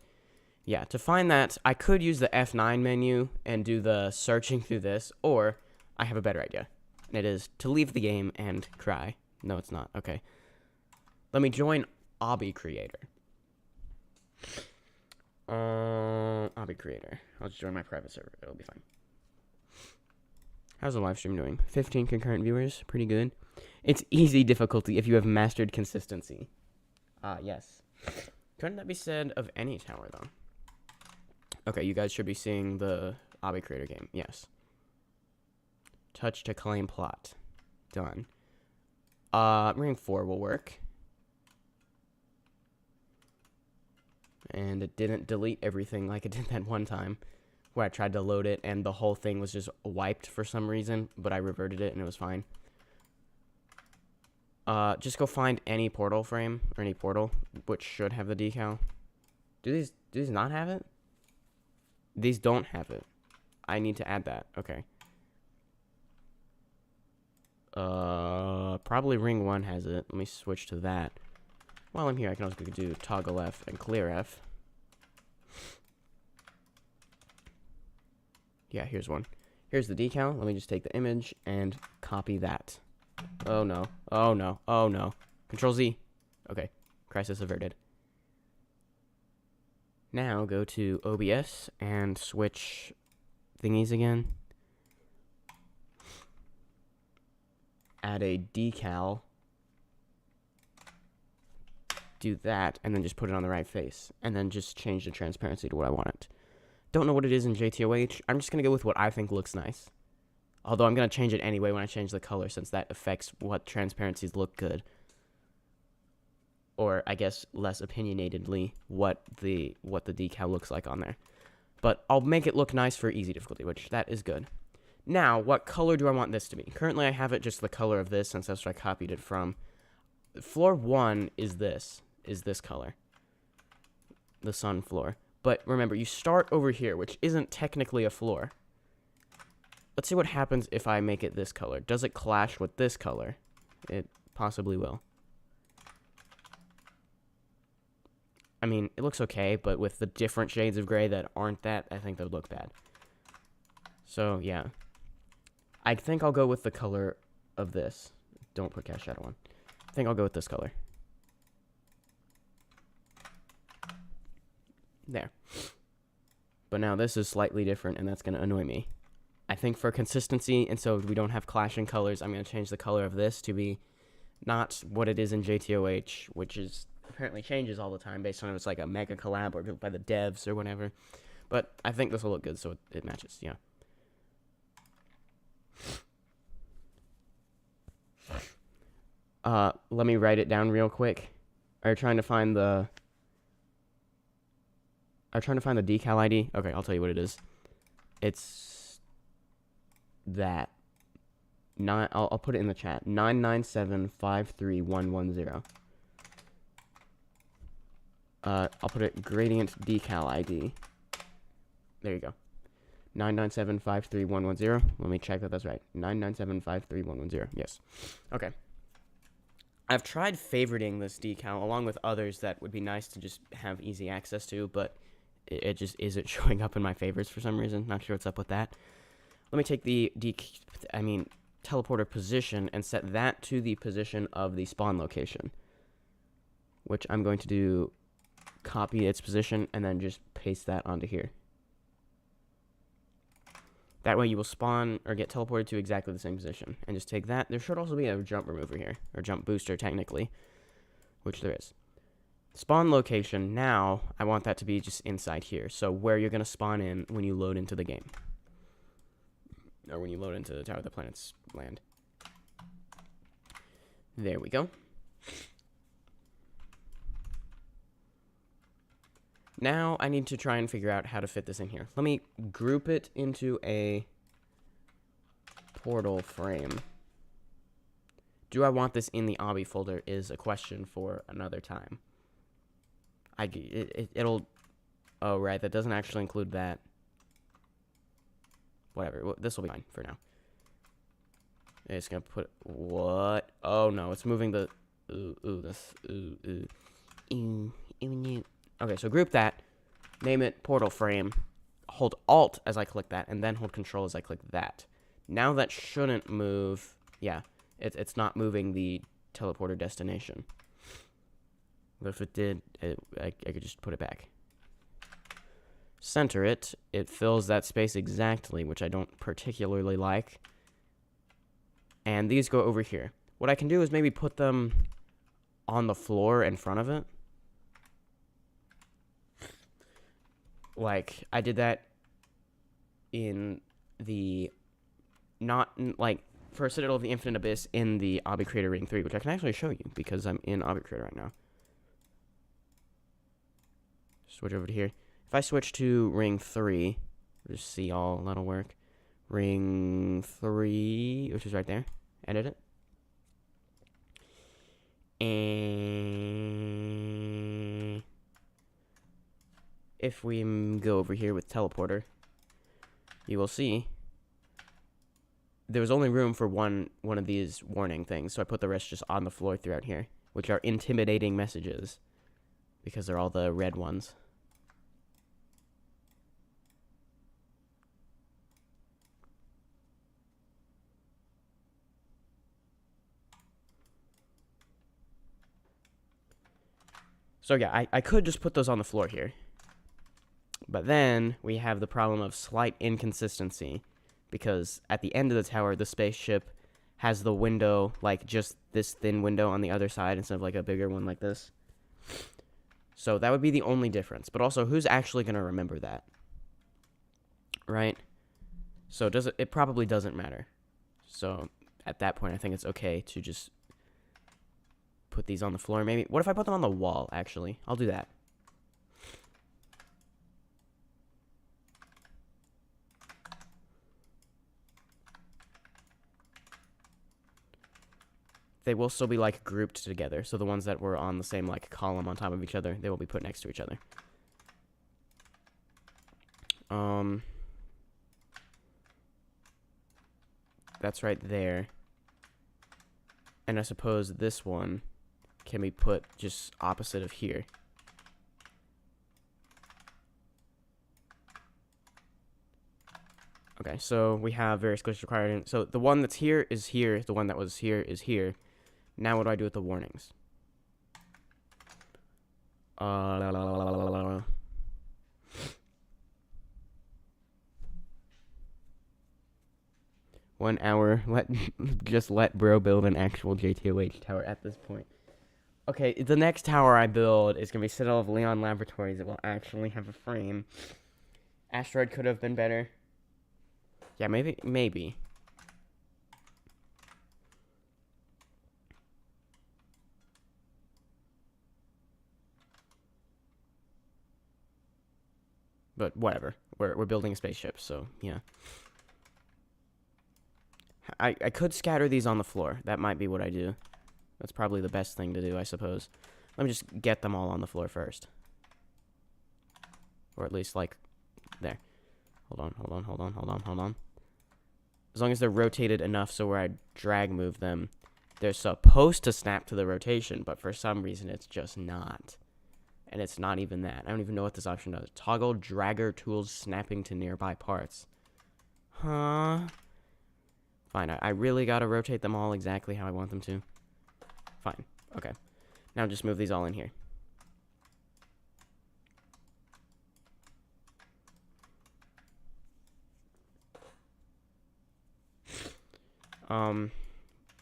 yeah, to find that, I could use the F9 menu and do the searching through this, or I have a better idea, and it is to leave the game and cry. No, it's not. Okay. Let me join Obby Creator. Obby Creator. I'll just join my private server. It'll be fine. How's the live stream doing? 15 concurrent viewers. Pretty good. It's easy difficulty if you have mastered consistency. Yes. Couldn't that be said of any tower, though? Okay, you guys should be seeing the Obby Creator game. Yes. Touch to claim plot. Done. Ring 4 will work. And it didn't delete everything like it did that one time where I tried to load it and the whole thing was just wiped for some reason, but I reverted it and it was fine. Just go find any portal frame or any portal which should have the decal. Do these not have it? These don't have it. I need to add that. Okay. Probably ring 1 has it. Let me switch to that. While I'm here, I can also do toggle F and clear F. Yeah, here's one. Here's the decal. Let me just take the image and copy that. Oh no. Oh no. Oh no. Control Z. Okay. Crisis averted. Now go to OBS and switch thingies again. Add a decal. Do that, and then just put it on the right face. And then just change the transparency to what I want it. Don't know what it is in JTOH. I'm just going to go with what I think looks nice. Although I'm going to change it anyway when I change the color, since that affects what transparencies look good. Or, I guess, less opinionatedly, what the decal looks like on there. But I'll make it look nice for easy difficulty, which that is good. Now, what color do I want this to be? Currently, I have it just the color of this, since that's what I copied it from. Floor 1 is this color. The sun floor. But remember, you start over here, which isn't technically a floor. Let's see what happens if I make it this color. Does it clash with this color? It possibly will. I mean, it looks okay, but with the different shades of gray that aren't that, I think they would look bad. So, yeah. I think I'll go with the color of this. Don't put cast shadow on. I think I'll go with this color. There. But now this is slightly different, and that's going to annoy me. I think for consistency, and so we don't have clashing colors, I'm going to change the color of this to be not what it is in SMToH, which is apparently changes all the time based on if it's like a mega collab or by the devs or whatever. But I think this will look good, so it matches, yeah. Let me write it down real quick. Are you trying to find the... decal ID? Okay, I'll tell you what it is. It's that. I'll put it in the chat. 997531110. I'll put it gradient decal ID. There you go. 997531110. Let me check that that's right. 997531110. Yes. Okay. I've tried favoriting this decal along with others that would be nice to just have easy access to, but it just isn't showing up in my favorites for some reason. Not sure what's up with that. Let me take the teleporter position and set that to the position of the spawn location, which I'm going to do copy its position and then just paste that onto here. That way you will spawn or get teleported to exactly the same position. And just take that. There should also be a jump remover here, or jump booster technically, which there is. Spawn location, now I want that to be just inside here. So where you're going to spawn in when you load into the game. Or when you load into the Tower of the Planets land. There we go. Now I need to try and figure out how to fit this in here. Let me group it into a portal frame. Do I want this in the obby folder is a question for another time. It'll... Oh, right, that doesn't actually include that. Whatever, well, this will be fine for now. It's gonna put... What? Oh, no, it's moving the... Okay, so group that, name it portal frame, hold Alt as I click that, and then hold Control as I click that. Now that shouldn't move, yeah, it's not moving the teleporter destination. But if it did, I could just put it back. Center it, it fills that space exactly, which I don't particularly like. And these go over here. What I can do is maybe put them on the floor in front of it. Like, I did that in the, for Citadel of the Infinite Abyss in the Obby Creator Ring 3, which I can actually show you, because I'm in Obby Creator right now. Switch over to here. If I switch to Ring 3, just see all, that'll work. Ring 3, which is right there. Edit it. And... if we go over here with teleporter, you will see there was only room for one of these warning things, so I put the rest just on the floor throughout here, which are intimidating messages, because they're all the red ones. So yeah, I could just put those on the floor here. But then we have the problem of slight inconsistency, because at the end of the tower, the spaceship has the window, like just this thin window on the other side instead of like a bigger one like this. So that would be the only difference. But also, who's actually going to remember that? Right? So it probably doesn't matter. So at that point, I think it's okay to just put these on the floor. Maybe, what if I put them on the wall, actually? I'll do that. They will still be, like, grouped together. So the ones that were on the same, like, column on top of each other, they will be put next to each other. That's right there. And I suppose this one can be put just opposite of here. Okay, so we have various glitches required. So the one that's here is here. The one that was here is here. Now what do I do with the warnings? La, la, la, la, la, la. 1 hour. Just let bro build an actual JTOH tower at this point. Okay, the next tower I build is gonna be Citadel of Leon Laboratories. It will actually have a frame. Asteroid could have been better. Yeah, maybe. But whatever. We're building a spaceship, so yeah. I could scatter these on the floor. That might be what I do. That's probably the best thing to do, I suppose. Let me just get them all on the floor first. Or at least, like, there. Hold on. As long as they're rotated enough so where I drag move them, they're supposed to snap to the rotation, but for some reason it's just not. And it's not even that. I don't even know what this option does. Toggle dragger tools snapping to nearby parts. Huh? Fine, I really gotta rotate them all exactly how I want them to. Fine, okay. Now just move these all in here.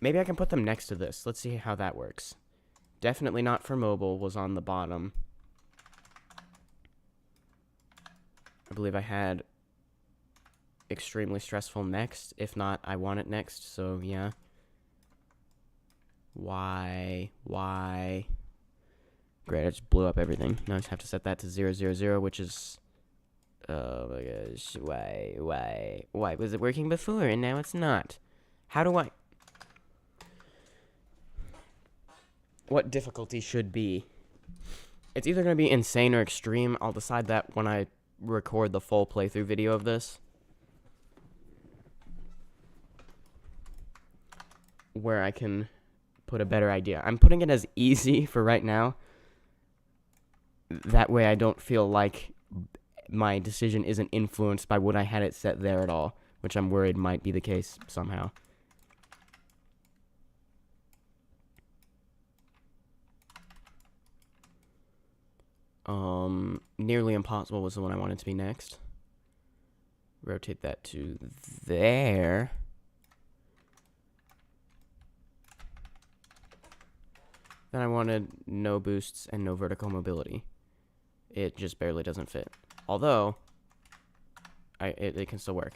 Maybe I can put them next to this. Let's see how that works. Definitely not for mobile was on the bottom. I believe I had extremely stressful next. If not, I want it next, so yeah. Why? Great, I just blew up everything. Now I just have to set that to 0, 0, 0, which is... Oh my gosh, why? Why was it working before and now it's not? How do I... What difficulty should be? It's either going to be insane or extreme. I'll decide that when I record the full playthrough video of this. Where I can put a better idea. I'm putting it as easy for right now. That way I don't feel like my decision isn't influenced by what I had it set there at all. Which I'm worried might be the case somehow. Nearly Impossible was the one I wanted to be next. Rotate that to there. Then I wanted no boosts and no vertical mobility. It just barely doesn't fit. Although, it can still work.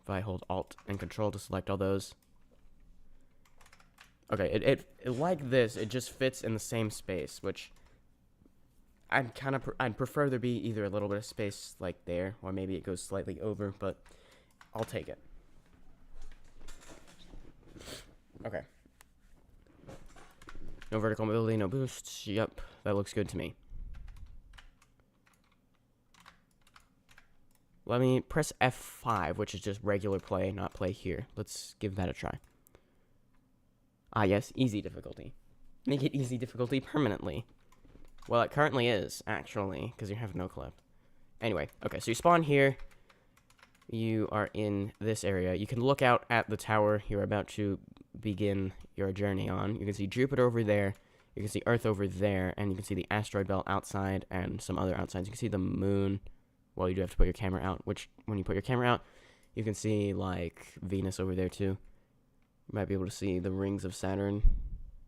If I hold Alt and Control to select all those. Okay, it like this, it just fits in the same space, which... I'd prefer there be either a little bit of space like there, or maybe it goes slightly over, but I'll take it. Okay. No vertical mobility, no boosts. Yep, that looks good to me. Let me press F5, which is just regular play, not play here. Let's give that a try. Ah, yes, easy difficulty. Make it easy difficulty permanently. Well, it currently is, actually, because you have no clip. Anyway, okay, so you spawn here. You are in this area. You can look out at the tower you're about to begin your journey on. You can see Jupiter over there. You can see Earth over there. And you can see the asteroid belt outside and some other outsides. You can see the moon. Well, you do have to put your camera out, which, when you put your camera out, you can see, like, Venus over there, too. You might be able to see the rings of Saturn.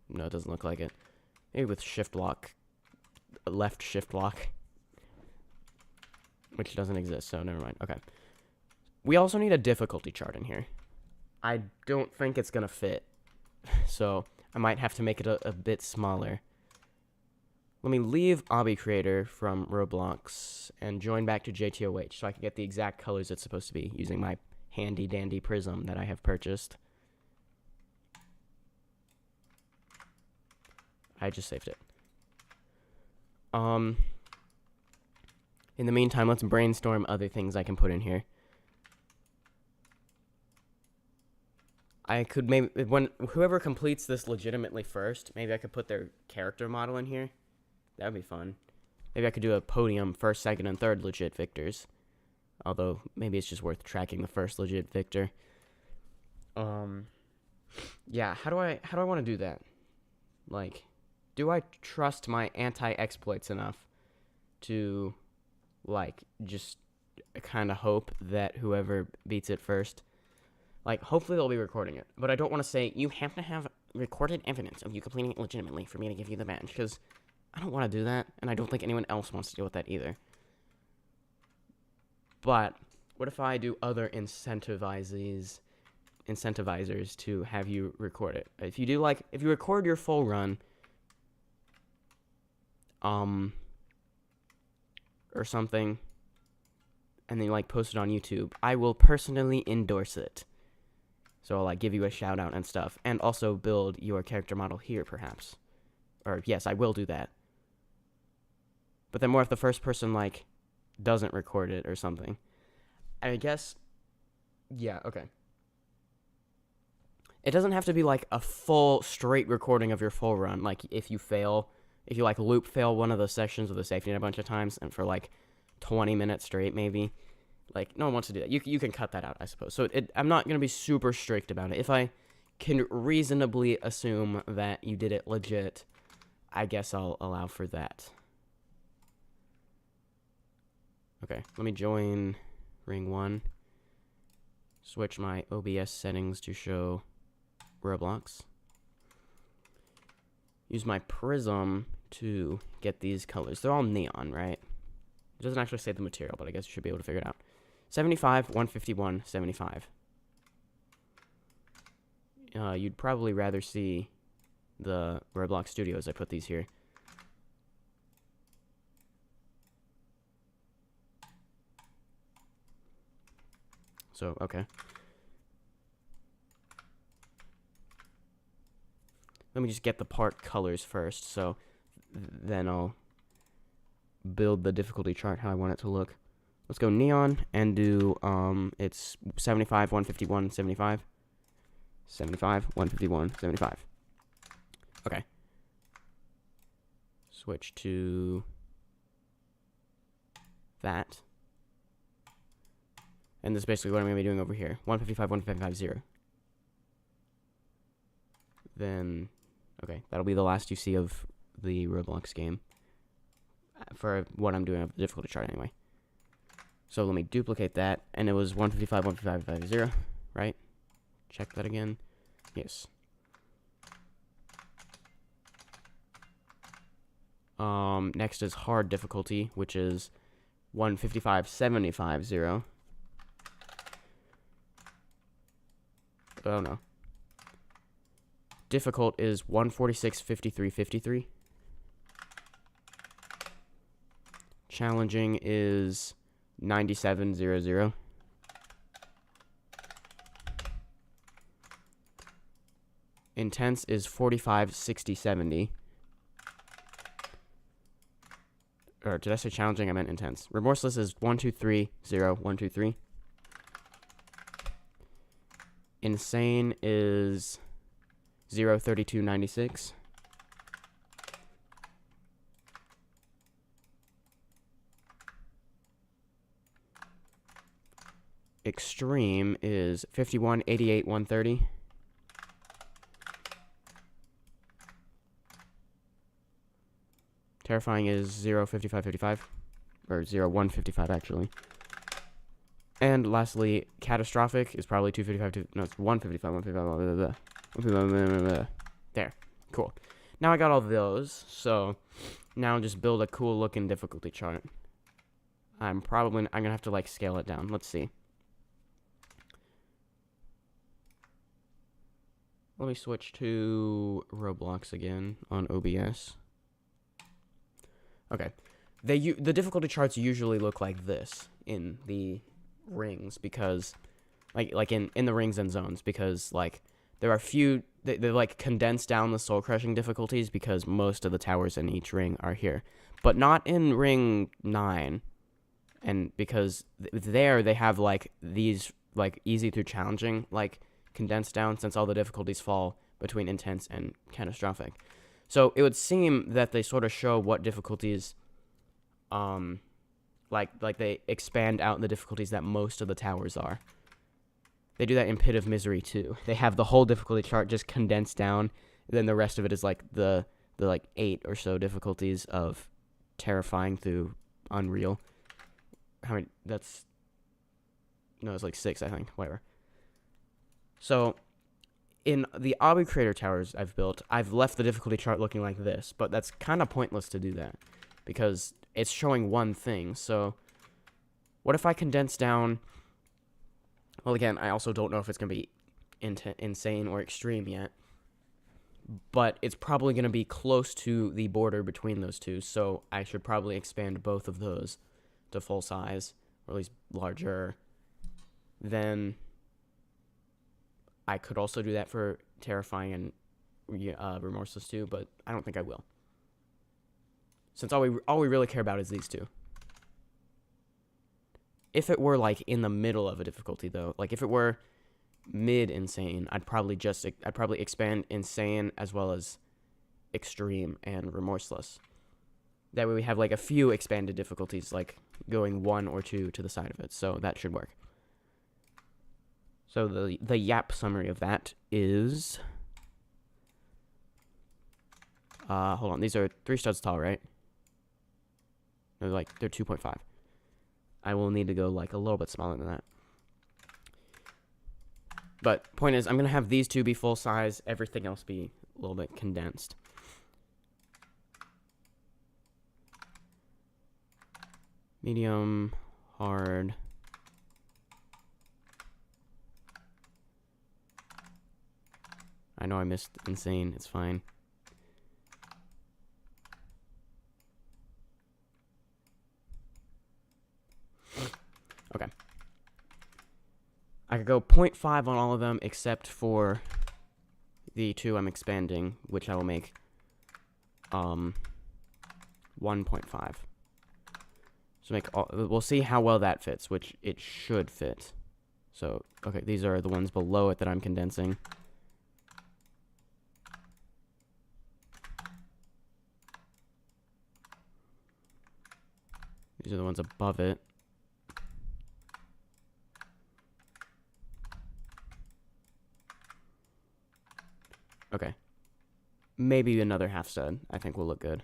No, it doesn't look like it. Maybe with shift lock. Left shift lock, which doesn't exist, so never mind. Okay, we also need a difficulty chart in here. I don't think it's gonna fit, so I might have to make it a bit smaller. Let me leave Obby Creator from Roblox and join back to JTOH so I can get the exact colors it's supposed to be using my handy dandy prism that I have purchased. I just saved it. In the meantime, let's brainstorm other things I can put in here. I could maybe, whoever completes this legitimately first, maybe I could put their character model in here. That would be fun. Maybe I could do a podium, first, second, and third legit victors. Although maybe it's just worth tracking the first legit victor. Yeah, how do I want to do that? Like, do I trust my anti-exploits enough to, like, just kind of hope that whoever beats it first, like, hopefully they'll be recording it. But I don't want to say, you have to have recorded evidence of you completing it legitimately for me to give you the badge, because I don't want to do that, and I don't think anyone else wants to deal with that either. But what if I do other incentivizers to have you record it? If you record your full run, or something, and then you, like, post it on YouTube, I will personally endorse it. So I'll, like, give you a shout out and stuff, and also build your character model here, perhaps. Or, yes, I will do that. But then what if the first person, like, doesn't record it or something? I guess, yeah, okay. It doesn't have to be, like, a full, straight recording of your full run. Like, if you, like, loop fail one of the sections of the safety net a bunch of times, and for, like, 20 minutes straight, maybe, like, no one wants to do that. You can cut that out, I suppose. So I'm not going to be super strict about it. If I can reasonably assume that you did it legit, I guess I'll allow for that. Okay, let me join Ring 1. Switch my OBS settings to show Roblox. Use my prism to get these colors. They're all neon, right? It doesn't actually say the material, but I guess you should be able to figure it out. 75, 151, 75. You'd probably rather see the Roblox Studio as I put these here. So, okay. Let me just get the part colors first, so then I'll build the difficulty chart how I want it to look. Let's go neon and do, it's 75, 151, 75. 75, 151, 75. Okay. Switch to that. And this is basically what I'm going to be doing over here. 155, 155, 0. Then, okay, that'll be the last you see of the Roblox game. For what I'm doing of the difficulty chart anyway. So let me duplicate that, and it was 155, 155, 0, right? Check that again. Yes. Next is hard difficulty, which is 155, 75, 0. Oh no. Difficult is 146, 53, 53. Challenging is 9700. Intense is 45, 60, 70. Or did I say challenging? I meant intense. Remorseless is 123, 0, 123. Insane is 0, 32, 96. Extreme is 51, 88, 130. Terrifying is 0, 55, 55. Or 0, 155, actually. And lastly, catastrophic is probably 255, no, it's 155, 155, 155. There. Cool. Now I got all those, so now just build a cool looking difficulty chart. I'm going to have to, like, scale it down. Let's see. Let me switch to Roblox again on OBS. Okay. The difficulty charts usually look like this in the rings, because like in the rings and zones, because, like, there are few they're like condensed down the soul crushing difficulties because most of the towers in each ring are here, but not in ring 9, and because there they have, like, these, like, easy through challenging, like, condensed down, since all the difficulties fall between intense and catastrophic. So it would seem that they sort of show what difficulties like they expand out the difficulties that most of the towers are. They do that in Pit of Misery too. They have the whole difficulty chart just condensed down, and then the rest of it is like the like 8 or so difficulties of Terrifying through Unreal. How many? That's no, it's like 6, I think. Whatever. So, in the Obby Crater Towers I've built, I've left the difficulty chart looking like this, but that's kind of pointless to do that because it's showing one thing. So, what if I condense down? Well, again, I also don't know if it's going to be insane or extreme yet, but it's probably going to be close to the border between those two, so I should probably expand both of those to full size, or at least larger. Then I could also do that for Terrifying and Remorseless too, but I don't think I will. Since all we really care about is these two. If it were like in the middle of a difficulty though, like if it were mid-insane, I'd probably expand Insane as well as Extreme and Remorseless. That way we have like a few expanded difficulties, like going 1 or 2 to the side of it, so that should work. So the YAP summary of that is, hold on, these are 3 studs tall, right? They're 2.5. I will need to go like a little bit smaller than that. But point is, I'm going to have these 2 be full size, everything else be a little bit condensed. Medium, hard. I know I missed Insane, it's fine. Okay. I could go 0.5 on all of them except for the 2 I'm expanding, which I will make 1.5. So we'll see how well that fits, which it should fit. So, okay, these are the ones below it that I'm condensing. These are the ones above it. Okay. Maybe another half stud, I think will look good.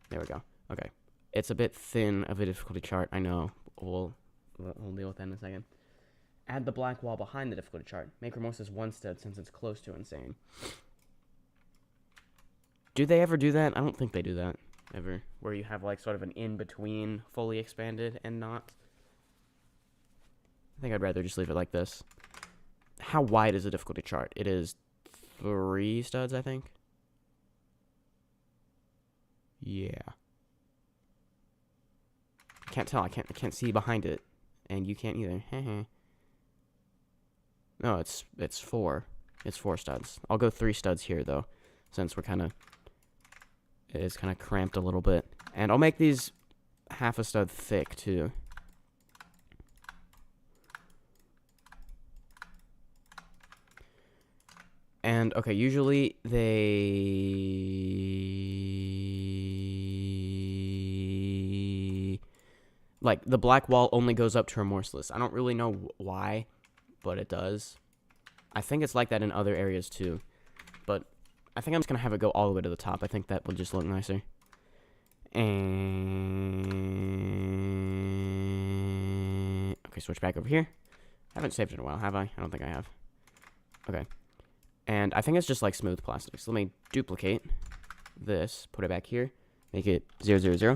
There we go. Okay. It's a bit thin of a difficulty chart, I know. We'll deal with that in a second. Add the black wall behind the difficulty chart. Make Remorseless 1 stud since it's close to Insane. Do they ever do that? I don't think they do that, ever. Where you have, like, sort of an in-between fully expanded and not. I think I'd rather just leave it like this. How wide is the difficulty chart? It is 3 studs, I think. Yeah. I can't tell. I can't see behind it, and you can't either. No, it's 4. It's 4 studs. I'll go 3 studs here though, since it is kind of cramped a little bit, and I'll make these half a stud thick too. And, okay, usually like, the black wall only goes up to Remorseless. I don't really know why, but it does. I think it's like that in other areas, too. But I think I'm just going to have it go all the way to the top. I think that will just look nicer. And okay, switch back over here. I haven't saved it in a while, have I? I don't think I have. Okay. And I think it's just like smooth plastic. So let me duplicate this, put it back here, make it 0, 0, 0,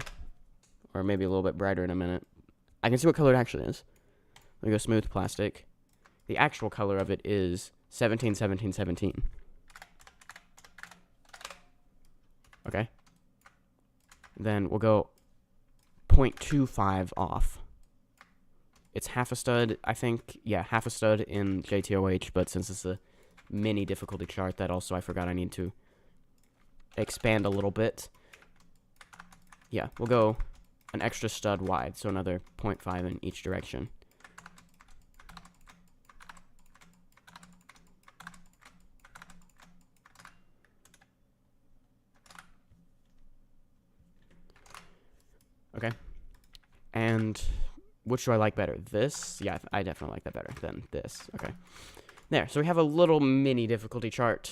or maybe a little bit brighter in a minute. I can see what color it actually is. Let me go smooth plastic. The actual color of it is 17, 17, 17. Okay. Then we'll go 0.25 off. It's half a stud, I think. Yeah, half a stud in SMToH, but since it's a mini difficulty chart, that also I forgot I need to expand a little bit. Yeah, we'll go an extra stud wide, so another 0.5 in each direction. which do I like better? This? Yeah, I definitely like that better than this. Okay. There. So we have a little mini difficulty chart.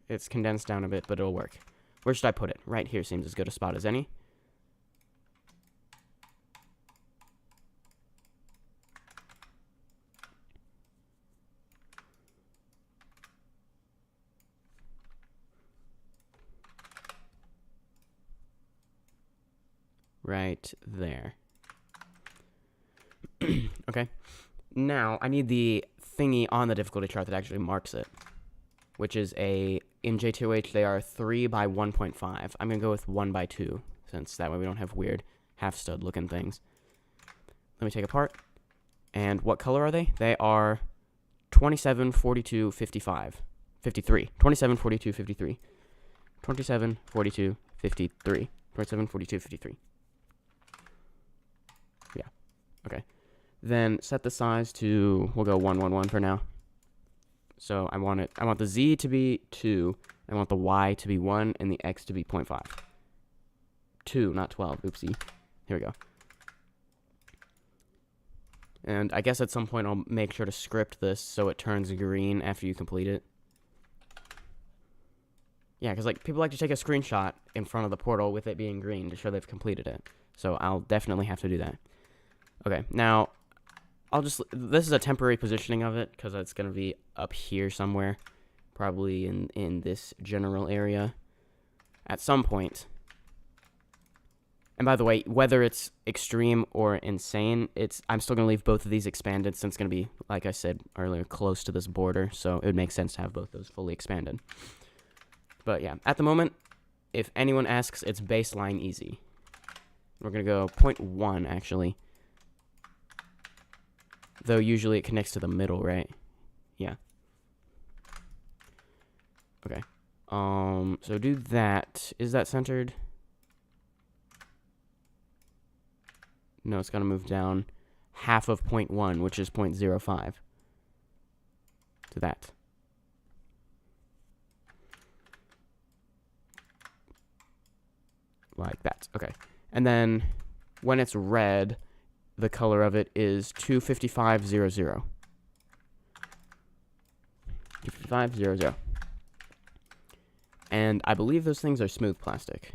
It's condensed down a bit, but it'll work. Where should I put it? Right here seems as good a spot as any. Right there. Okay. Now, I need the thingy on the difficulty chart that actually marks it, which is in SMToH, they are 3 by 1.5. I'm going to go with 1 by 2, since that way we don't have weird half-stud looking things. Let me take apart. And what color are they? They are 27, 42, 55. 53. 27, 42, 53. 27, 42, 53. 27, 42, 53. Yeah. Okay. Then set the size to, we'll go 111 for now. So I want the Z to be 2, I want the Y to be 1, and the X to be 0.5. 2, not 12. Oopsie. Here we go. And I guess at some point I'll make sure to script this so it turns green after you complete it. Yeah, because like people like to take a screenshot in front of the portal with it being green to show they've completed it. So I'll definitely have to do that. Okay, now this is a temporary positioning of it because it's going to be up here somewhere, probably in this general area at some point. And by the way, whether it's extreme or insane, I'm still going to leave both of these expanded since it's going to be, like I said earlier, close to this border, so it would make sense to have both those fully expanded. But yeah, at the moment, if anyone asks, it's baseline easy. We're going to go 0.1 actually. Though usually it connects to the middle, right? Yeah. Okay. So do that. Is that centered? No, it's gonna move down half of 0.1, which is 0.05. To that. Like that. Okay. And then when it's red, the color of it is 25500. 25500. And I believe those things are smooth plastic.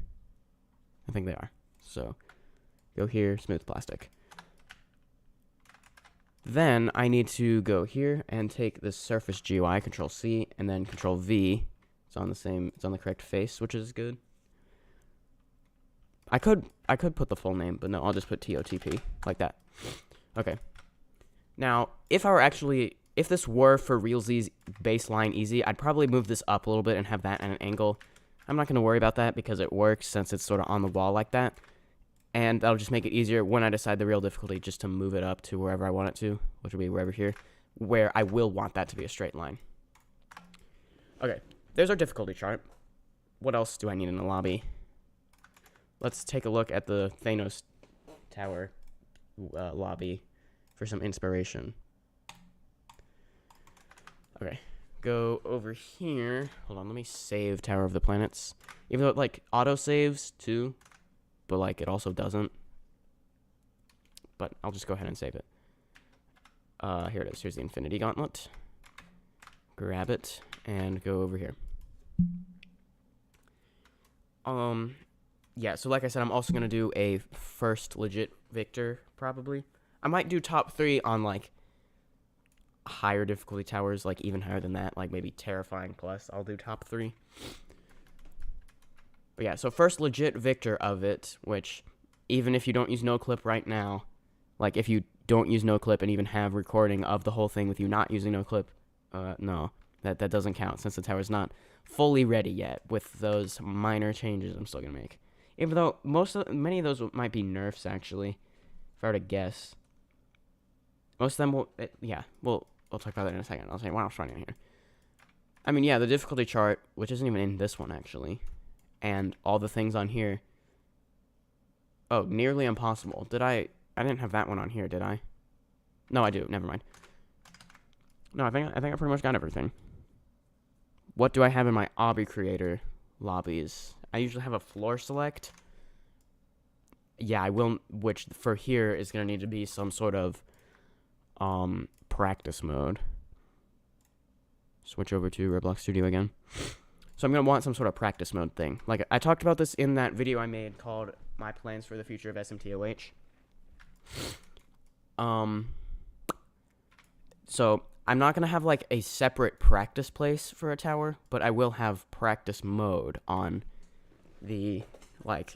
I think they are. So go here, smooth plastic. Then I need to go here and take this surface GUI, Control C, and then Control V. It's on the correct face, which is good. I could put the full name, but no, I'll just put TOTP like that. Okay. Now, if this were for realsies baseline easy, I'd probably move this up a little bit and have that at an angle. I'm not going to worry about that because it works since it's sort of on the wall like that. And that'll just make it easier when I decide the real difficulty just to move it up to wherever I want it to, which will be wherever here, where I will want that to be a straight line. Okay, there's our difficulty chart. What else do I need in the lobby? Let's take a look at the Thanos Tower lobby for some inspiration. Okay, go over here. Hold on, let me save Tower of the Planets. Even though it, like, auto-saves, too. But, like, it also doesn't. But I'll just go ahead and save it. Here it is. Here's the Infinity Gauntlet. Grab it, and go over here. Yeah, so like I said, I'm also going to do a first legit victor, probably. I might do top 3 on, like, higher difficulty towers, like, even higher than that. Like, maybe Terrifying plus. I'll do top 3. But yeah, so first legit victor of it, which even if you don't use NoClip right now, like if you don't use NoClip and even have recording of the whole thing with you not using NoClip, no, that doesn't count since the tower's not fully ready yet with those minor changes I'm still going to make. Even though many of those might be nerfs actually, if I were to guess. Most of them will, we'll talk about that in a second. I'll say what else running here. I mean, yeah, the difficulty chart, which isn't even in this one actually. And all the things on here. Oh, nearly impossible. I didn't have that one on here, did I? No, I do. Never mind. No, I think I pretty much got everything. What do I have in my obby creator lobbies? I usually have a floor select. Yeah, I will, which for here is going to need to be some sort of practice mode. Switch over to Roblox Studio again. So I'm going to want some sort of practice mode thing. Like, I talked about this in that video I made called My Plans for the Future of SMToH. So I'm not going to have, like, a separate practice place for a tower, but I will have practice mode on the, like,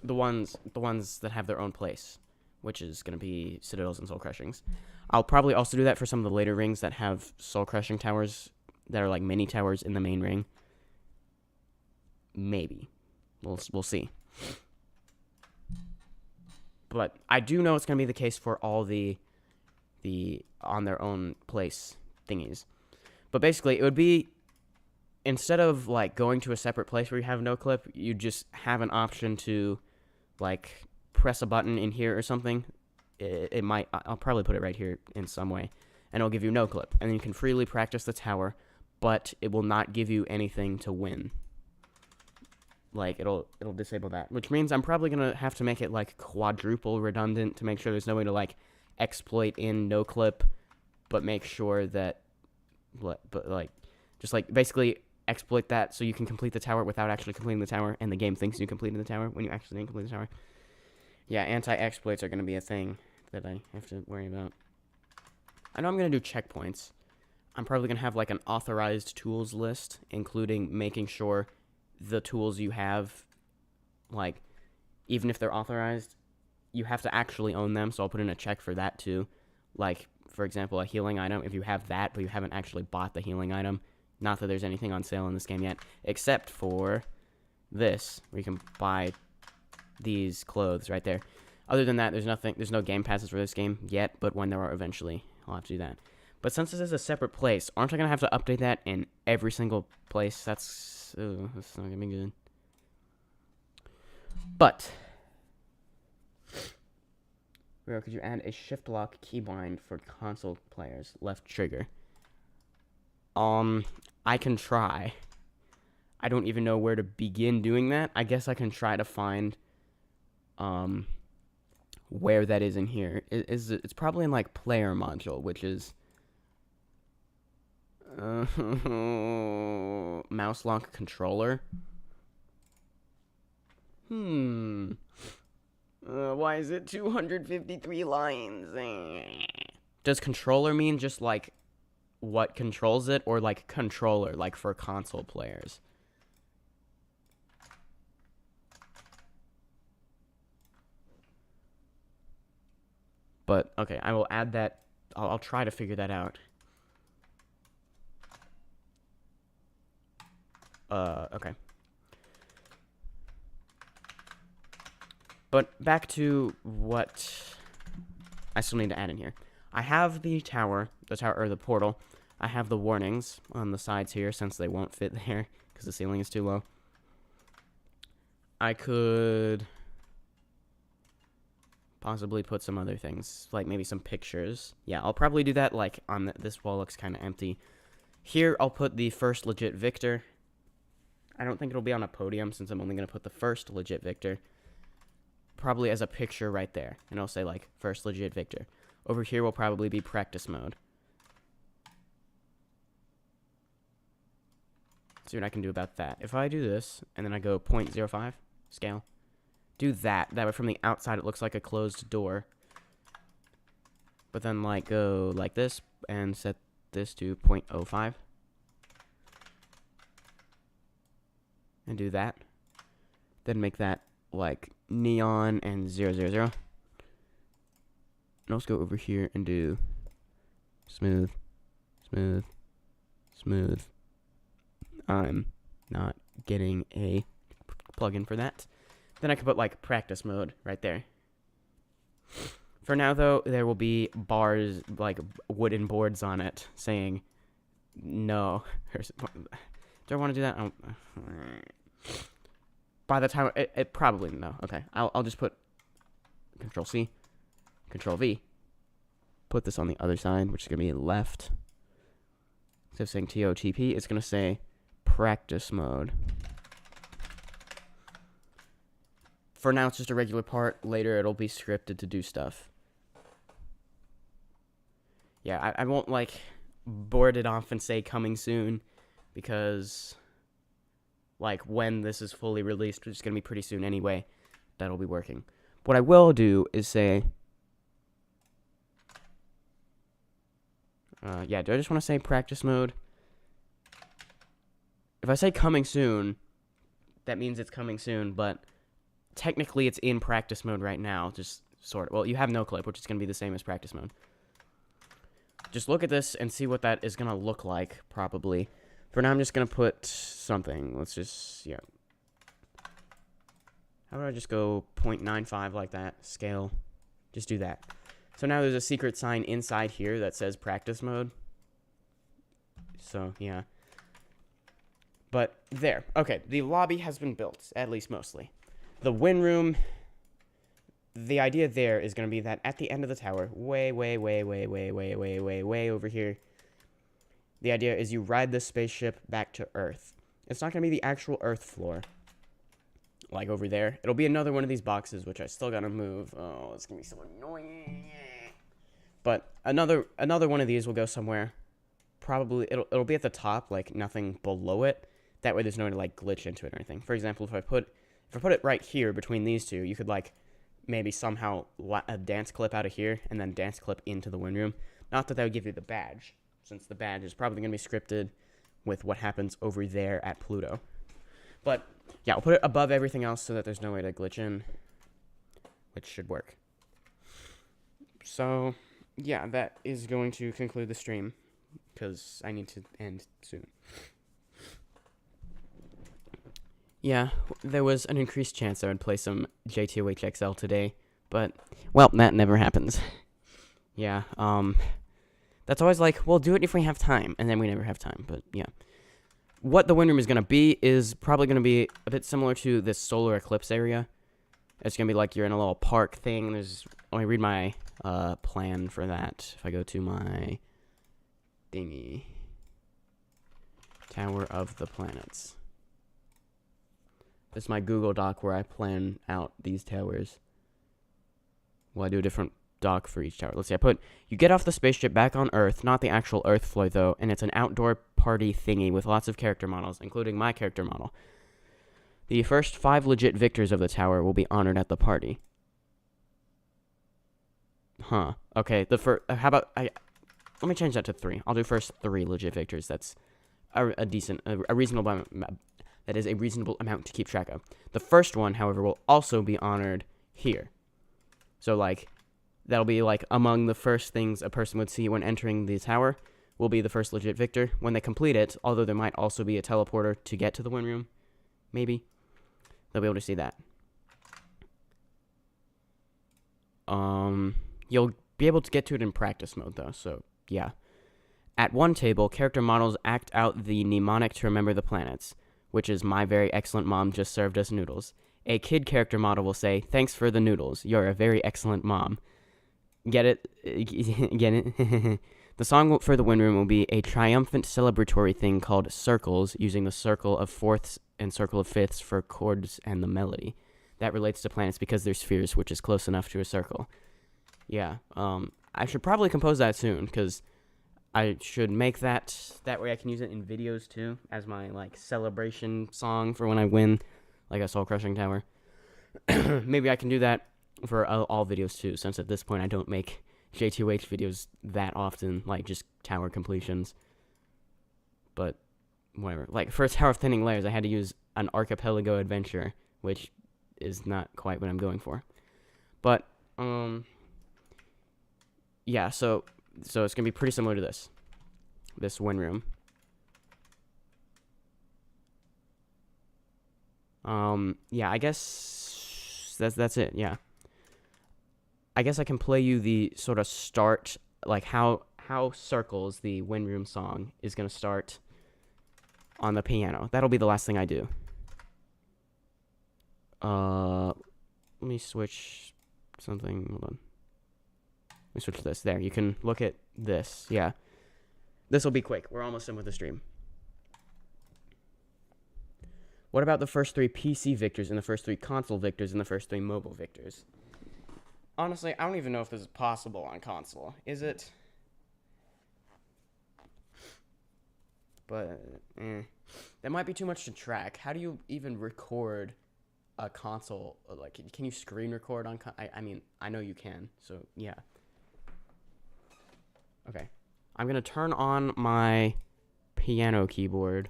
the ones that have their own place, which is going to be Citadels and Soul Crushings. I'll probably also do that for some of the later rings that have Soul Crushing towers that are, like, mini towers in the main ring. Maybe. We'll see. But I do know it's going to be the case for all the on their own place thingies. But basically, it would be, instead of, like, going to a separate place where you have no clip, you just have an option to, like, press a button in here or something. It might, I'll probably put it right here in some way, and it'll give you no clip. And then you can freely practice the tower, but it will not give you anything to win. Like, it'll disable that, which means I'm probably going to have to make it, like, quadruple redundant to make sure there's no way to, like, exploit in no clip, but make sure that, just, like, basically exploit that so you can complete the tower without actually completing the tower, and the game thinks you completed the tower when you actually didn't complete the tower. Yeah, anti-exploits are going to be a thing that I have to worry about. I know I'm going to do checkpoints. I'm probably going to have, like, an authorized tools list, including making sure the tools you have, like, even if they're authorized, you have to actually own them, so I'll put in a check for that too. Like, for example, a healing item, if you have that, but you haven't actually bought the healing item, not that there's anything on sale in this game yet, except for this, where you can buy these clothes right there. Other than that, there's no game passes for this game yet, but when there are eventually, I'll have to do that. But since this is a separate place, aren't I going to have to update that in every single place? That's not going to be good. But, Roro, could you add a shift lock keybind for console players? Left trigger. I can try. I don't even know where to begin doing that. I guess I can try to find, where that is in here. It's probably in, like, player module, which is mouse lock controller. Why is it 253 lines? Does controller mean just, like, what controls it, or, like, controller, like, for console players? But, okay, I will add that. I'll try to figure that out. Okay. But back to what I still need to add in here. I have the tower, or the portal. I have the warnings on the sides here, since they won't fit there, because the ceiling is too low. I could possibly put some other things, like maybe some pictures. Yeah, I'll probably do that, like, on this wall looks kind of empty. Here, I'll put the first legit victor. I don't think it'll be on a podium, since I'm only going to put the first legit victor. Probably as a picture right there. And I'll say, like, first legit victor. Over here will probably be practice mode. See what I can do about that. If I do this, and then I go 0.05 scale, do that. That way from the outside it looks like a closed door. But then, like, go like this, and set this to 0.05. And do that. Then make that, like, neon and 000. And let's go over here and do smooth, smooth, smooth. I'm not getting a plugin for that. Then I can put, like, practice mode right there. For now, though, there will be bars, like, wooden boards on it saying no. Do I want to do that? By the time it probably no. Okay, I'll just put Control C, Control V. Put this on the other side, which is gonna be left. Instead of saying TOTP, it's gonna say practice mode. for now, it's just a regular part. Later, it'll be scripted to do stuff. Yeah, I won't, like, board it off and say coming soon, because, like, when this is fully released, which is going to be pretty soon anyway, that'll be working. What I will do is say, yeah, do I just want to say practice mode? If I say coming soon, that means it's coming soon, but technically it's in practice mode right now, just sort of. Well, you have no clip, which is going to be the same as practice mode. Just look at this and see what that is going to look like, probably. For now, I'm just going to put something. Let's just, yeah. How about I just go 0.95 like that, scale. Just do that. So now there's a secret sign inside here that says practice mode. So, yeah. But there. Okay, the lobby has been built, at least mostly. The win room, the idea there is going to be that at the end of the tower, way over here, the idea is you ride the spaceship back to Earth. It's not going to be the actual Earth floor, like over there. It'll be another one of these boxes, which I still got to move. Oh, it's going to be so annoying. But another one of these will go somewhere. Probably, it'll be at the top, like nothing below it. That way there's no way to, like, glitch into it or anything. For example, if I put it right here between these two, you could, like, maybe somehow a dance clip out of here and then dance clip into the win room. Not that would give you the badge, since the badge is probably going to be scripted with what happens over there at Pluto. But, yeah, I'll put it above everything else so that there's no way to glitch in, which should work. So, yeah, that is going to conclude the stream, because I need to end soon. Yeah, there was an increased chance I would play some SMToH XL today, but, well, that never happens. Yeah, that's always like, we'll do it if we have time, and then we never have time, but, yeah. What the win room is going to be is probably going to be a bit similar to this solar eclipse area. It's going to be like you're in a little park thing. Let me read my plan for that. If I go to my thingy, Tower of the Planets. This is my Google Doc where I plan out these towers. Well, I do a different doc for each tower. Let's see, you get off the spaceship back on Earth, not the actual Earth floor though, and it's an outdoor party thingy with lots of character models, including my character model. The first 5 legit victors of the tower will be honored at the party. Huh. Okay, how about, let me change that to 3. I'll do first 3 legit victors. That's a reasonable amount. That is a reasonable amount to keep track of. The first one, however, will also be honored here. So, like, that'll be, like, among the first things a person would see when entering the tower will be the first legit victor. When they complete it, although there might also be a teleporter to get to the win room, maybe, they'll be able to see that. You'll be able to get to it in practice mode, though, so, yeah. At one table, character models act out the mnemonic to remember the planets, which is my very excellent mom just served us noodles. A kid character model will say, thanks for the noodles. You're a very excellent mom. Get it? Get it? The song for the win room will be a triumphant celebratory thing called circles, using the circle of fourths and circle of fifths for chords and the melody. That relates to planets because they're spheres, which is close enough to a circle. Yeah, I should probably compose that soon, because I should make that way I can use it in videos too, as my, like, celebration song for when I win, like, a soul-crushing tower. Maybe I can do that for all videos too, since at this point I don't make SMToH videos that often, like, just tower completions. But, whatever. Like, for Tower of Thinning Layers, I had to use an archipelago adventure, which is not quite what I'm going for. But, yeah, so it's going to be pretty similar to this win room. Yeah, I guess that's it, yeah. I guess I can play you the sort of start, like how Circles, the win room song, is going to start on the piano. That'll be the last thing I do. Let me switch something, hold on. Let me switch to this. There, you can look at this. Yeah. This will be quick. We're almost done with the stream. What about the first 3 PC victors and the first 3 console victors and the first 3 mobile victors? Honestly, I don't even know if this is possible on console. Is it? But, that might be too much to track. How do you even record a console? Like, can you screen record on? I mean, I know you can. So yeah. Okay, I'm gonna turn on my piano keyboard.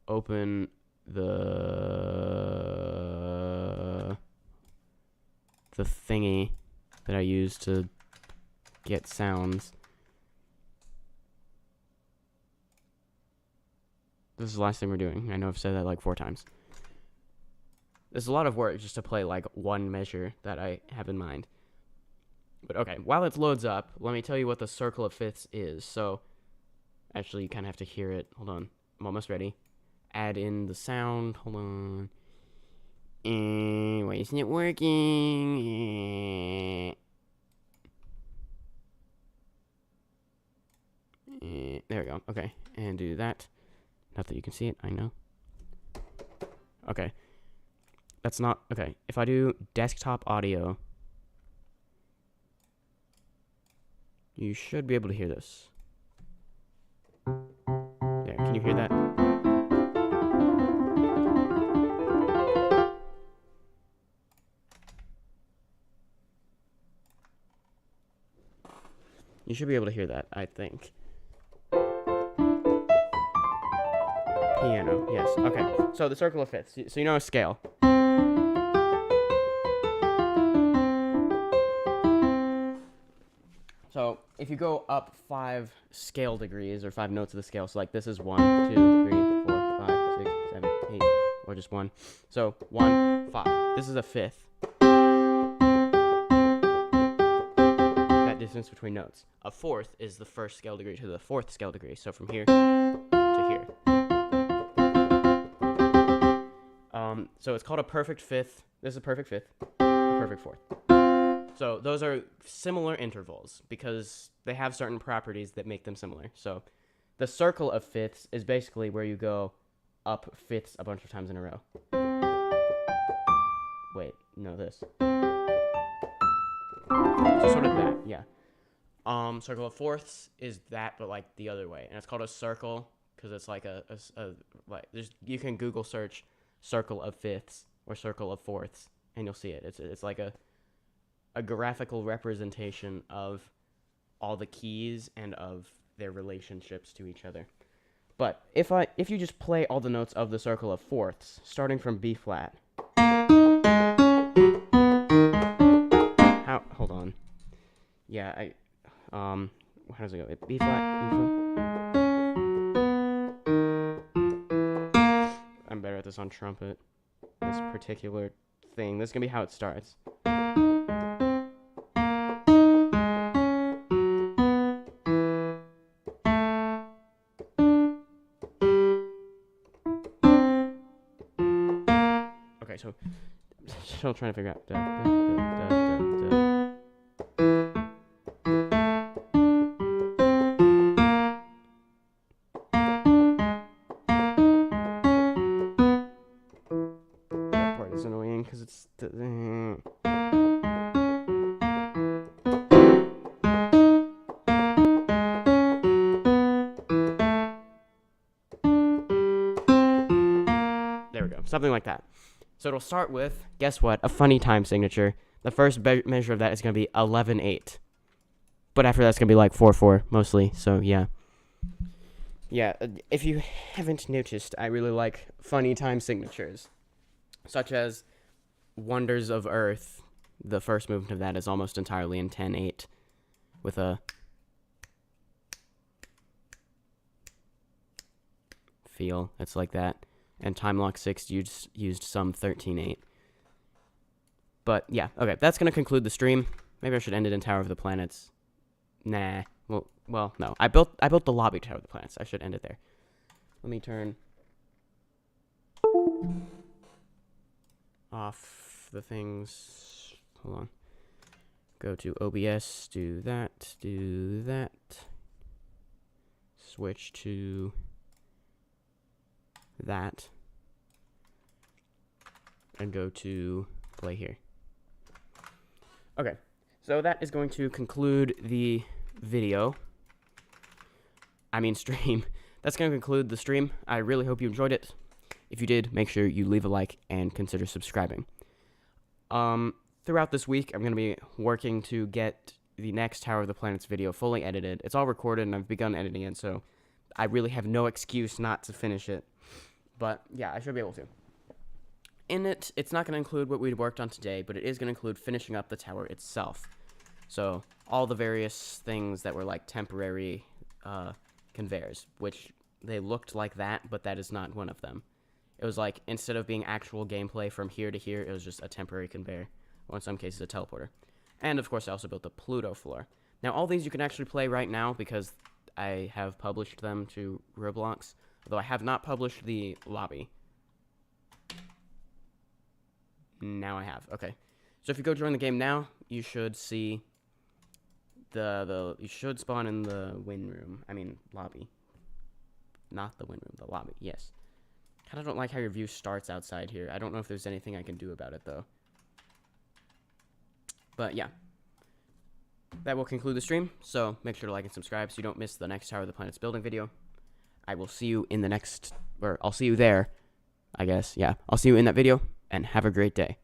Open the thingy that I use to get sounds. This is the last thing we're doing. I know I've said that like 4 times. There's a lot of work just to play like one measure that I have in mind. But okay, while it loads up, let me tell you what the circle of fifths is. So, actually, you kind of have to hear it. Hold on. I'm almost ready. Add in the sound. Hold on. Why isn't it working? There we go. Okay, and do that. Not that you can see it, I know. Okay. That's not... Okay, if I do desktop audio, you should be able to hear this. There, can you hear that? You should be able to hear that, I think. Piano, yes. Okay, so the circle of fifths. So you know a scale. So if you go up 5 scale degrees or 5 notes of the scale, so like this is 1, 2, 3, 4, 5, 6, 7, 8, or just 1. So 1, 5. This is a fifth. That distance between notes. A fourth is the first scale degree to the 4th scale degree. So from here to here. So it's called a perfect fifth. This is a perfect fifth, a perfect fourth. So those are similar intervals because they have certain properties that make them similar. So the circle of fifths is basically where you go up fifths a bunch of times in a row. Wait, no, this. So sort of that, yeah. Circle of fourths is that, but like the other way, and it's called a circle because it's like like you can Google search circle of fifths or circle of fourths, and you'll see it. It's like a graphical representation of all the keys and of their relationships to each other. But if you just play all the notes of the circle of fourths, starting from B flat. Hold on. Yeah, how does it go? B flat, E flat. I'm better at this on trumpet. This particular thing. This is gonna be how it starts. Okay, so still trying to figure out. That part is annoying because it's. There we go, something like that. So it'll start with, guess what, a funny time signature. The first measure of that is going to be 11/8. But after that's going to be like 4/4 mostly, so yeah. Yeah, if you haven't noticed, I really like funny time signatures. Such as Wonders of Earth. The first movement of that is almost entirely in 10/8. With a feel that's like that. And Time Lock 6 used some 13/8. But yeah, okay, that's gonna conclude the stream. Maybe I should end it in Tower of the Planets. Nah. Well, no. I built the lobby Tower of the Planets. I should end it there. Let me turn off the things. Hold on. Go to OBS, do that. Switch to that. and go to play here. Okay, so that is going to conclude the video. I mean stream. That's going to conclude the stream. I really hope you enjoyed it. If you did, make sure you leave a like and consider subscribing. Throughout this week, I'm going to be working to get the next Tower of the Planets video fully edited. It's all recorded, and I've begun editing it, so I really have no excuse not to finish it. But, yeah, I should be able to. In it, it's not going to include what we worked on today, but it is going to include finishing up the tower itself. So, all the various things that were, like, temporary conveyors, which they looked like that, but that is not one of them. It was like, instead of being actual gameplay from here to here, it was just a temporary conveyor, or in some cases a teleporter. And, of course, I also built the Pluto floor. Now, all these you can actually play right now because I have published them to Roblox, although I have not published the lobby. Now I have. Okay. So if you go join the game now, you should see you should spawn in the win room. I mean, lobby. Not the win room, the lobby. Yes. Kind of don't like how your view starts outside here. I don't know if there's anything I can do about it, though. But, yeah. That will conclude the stream, so make sure to like and subscribe so you don't miss the next Tower of the Planets building video. I will see you in the next, or I'll see you there, I guess. Yeah, I'll see you in that video, and have a great day.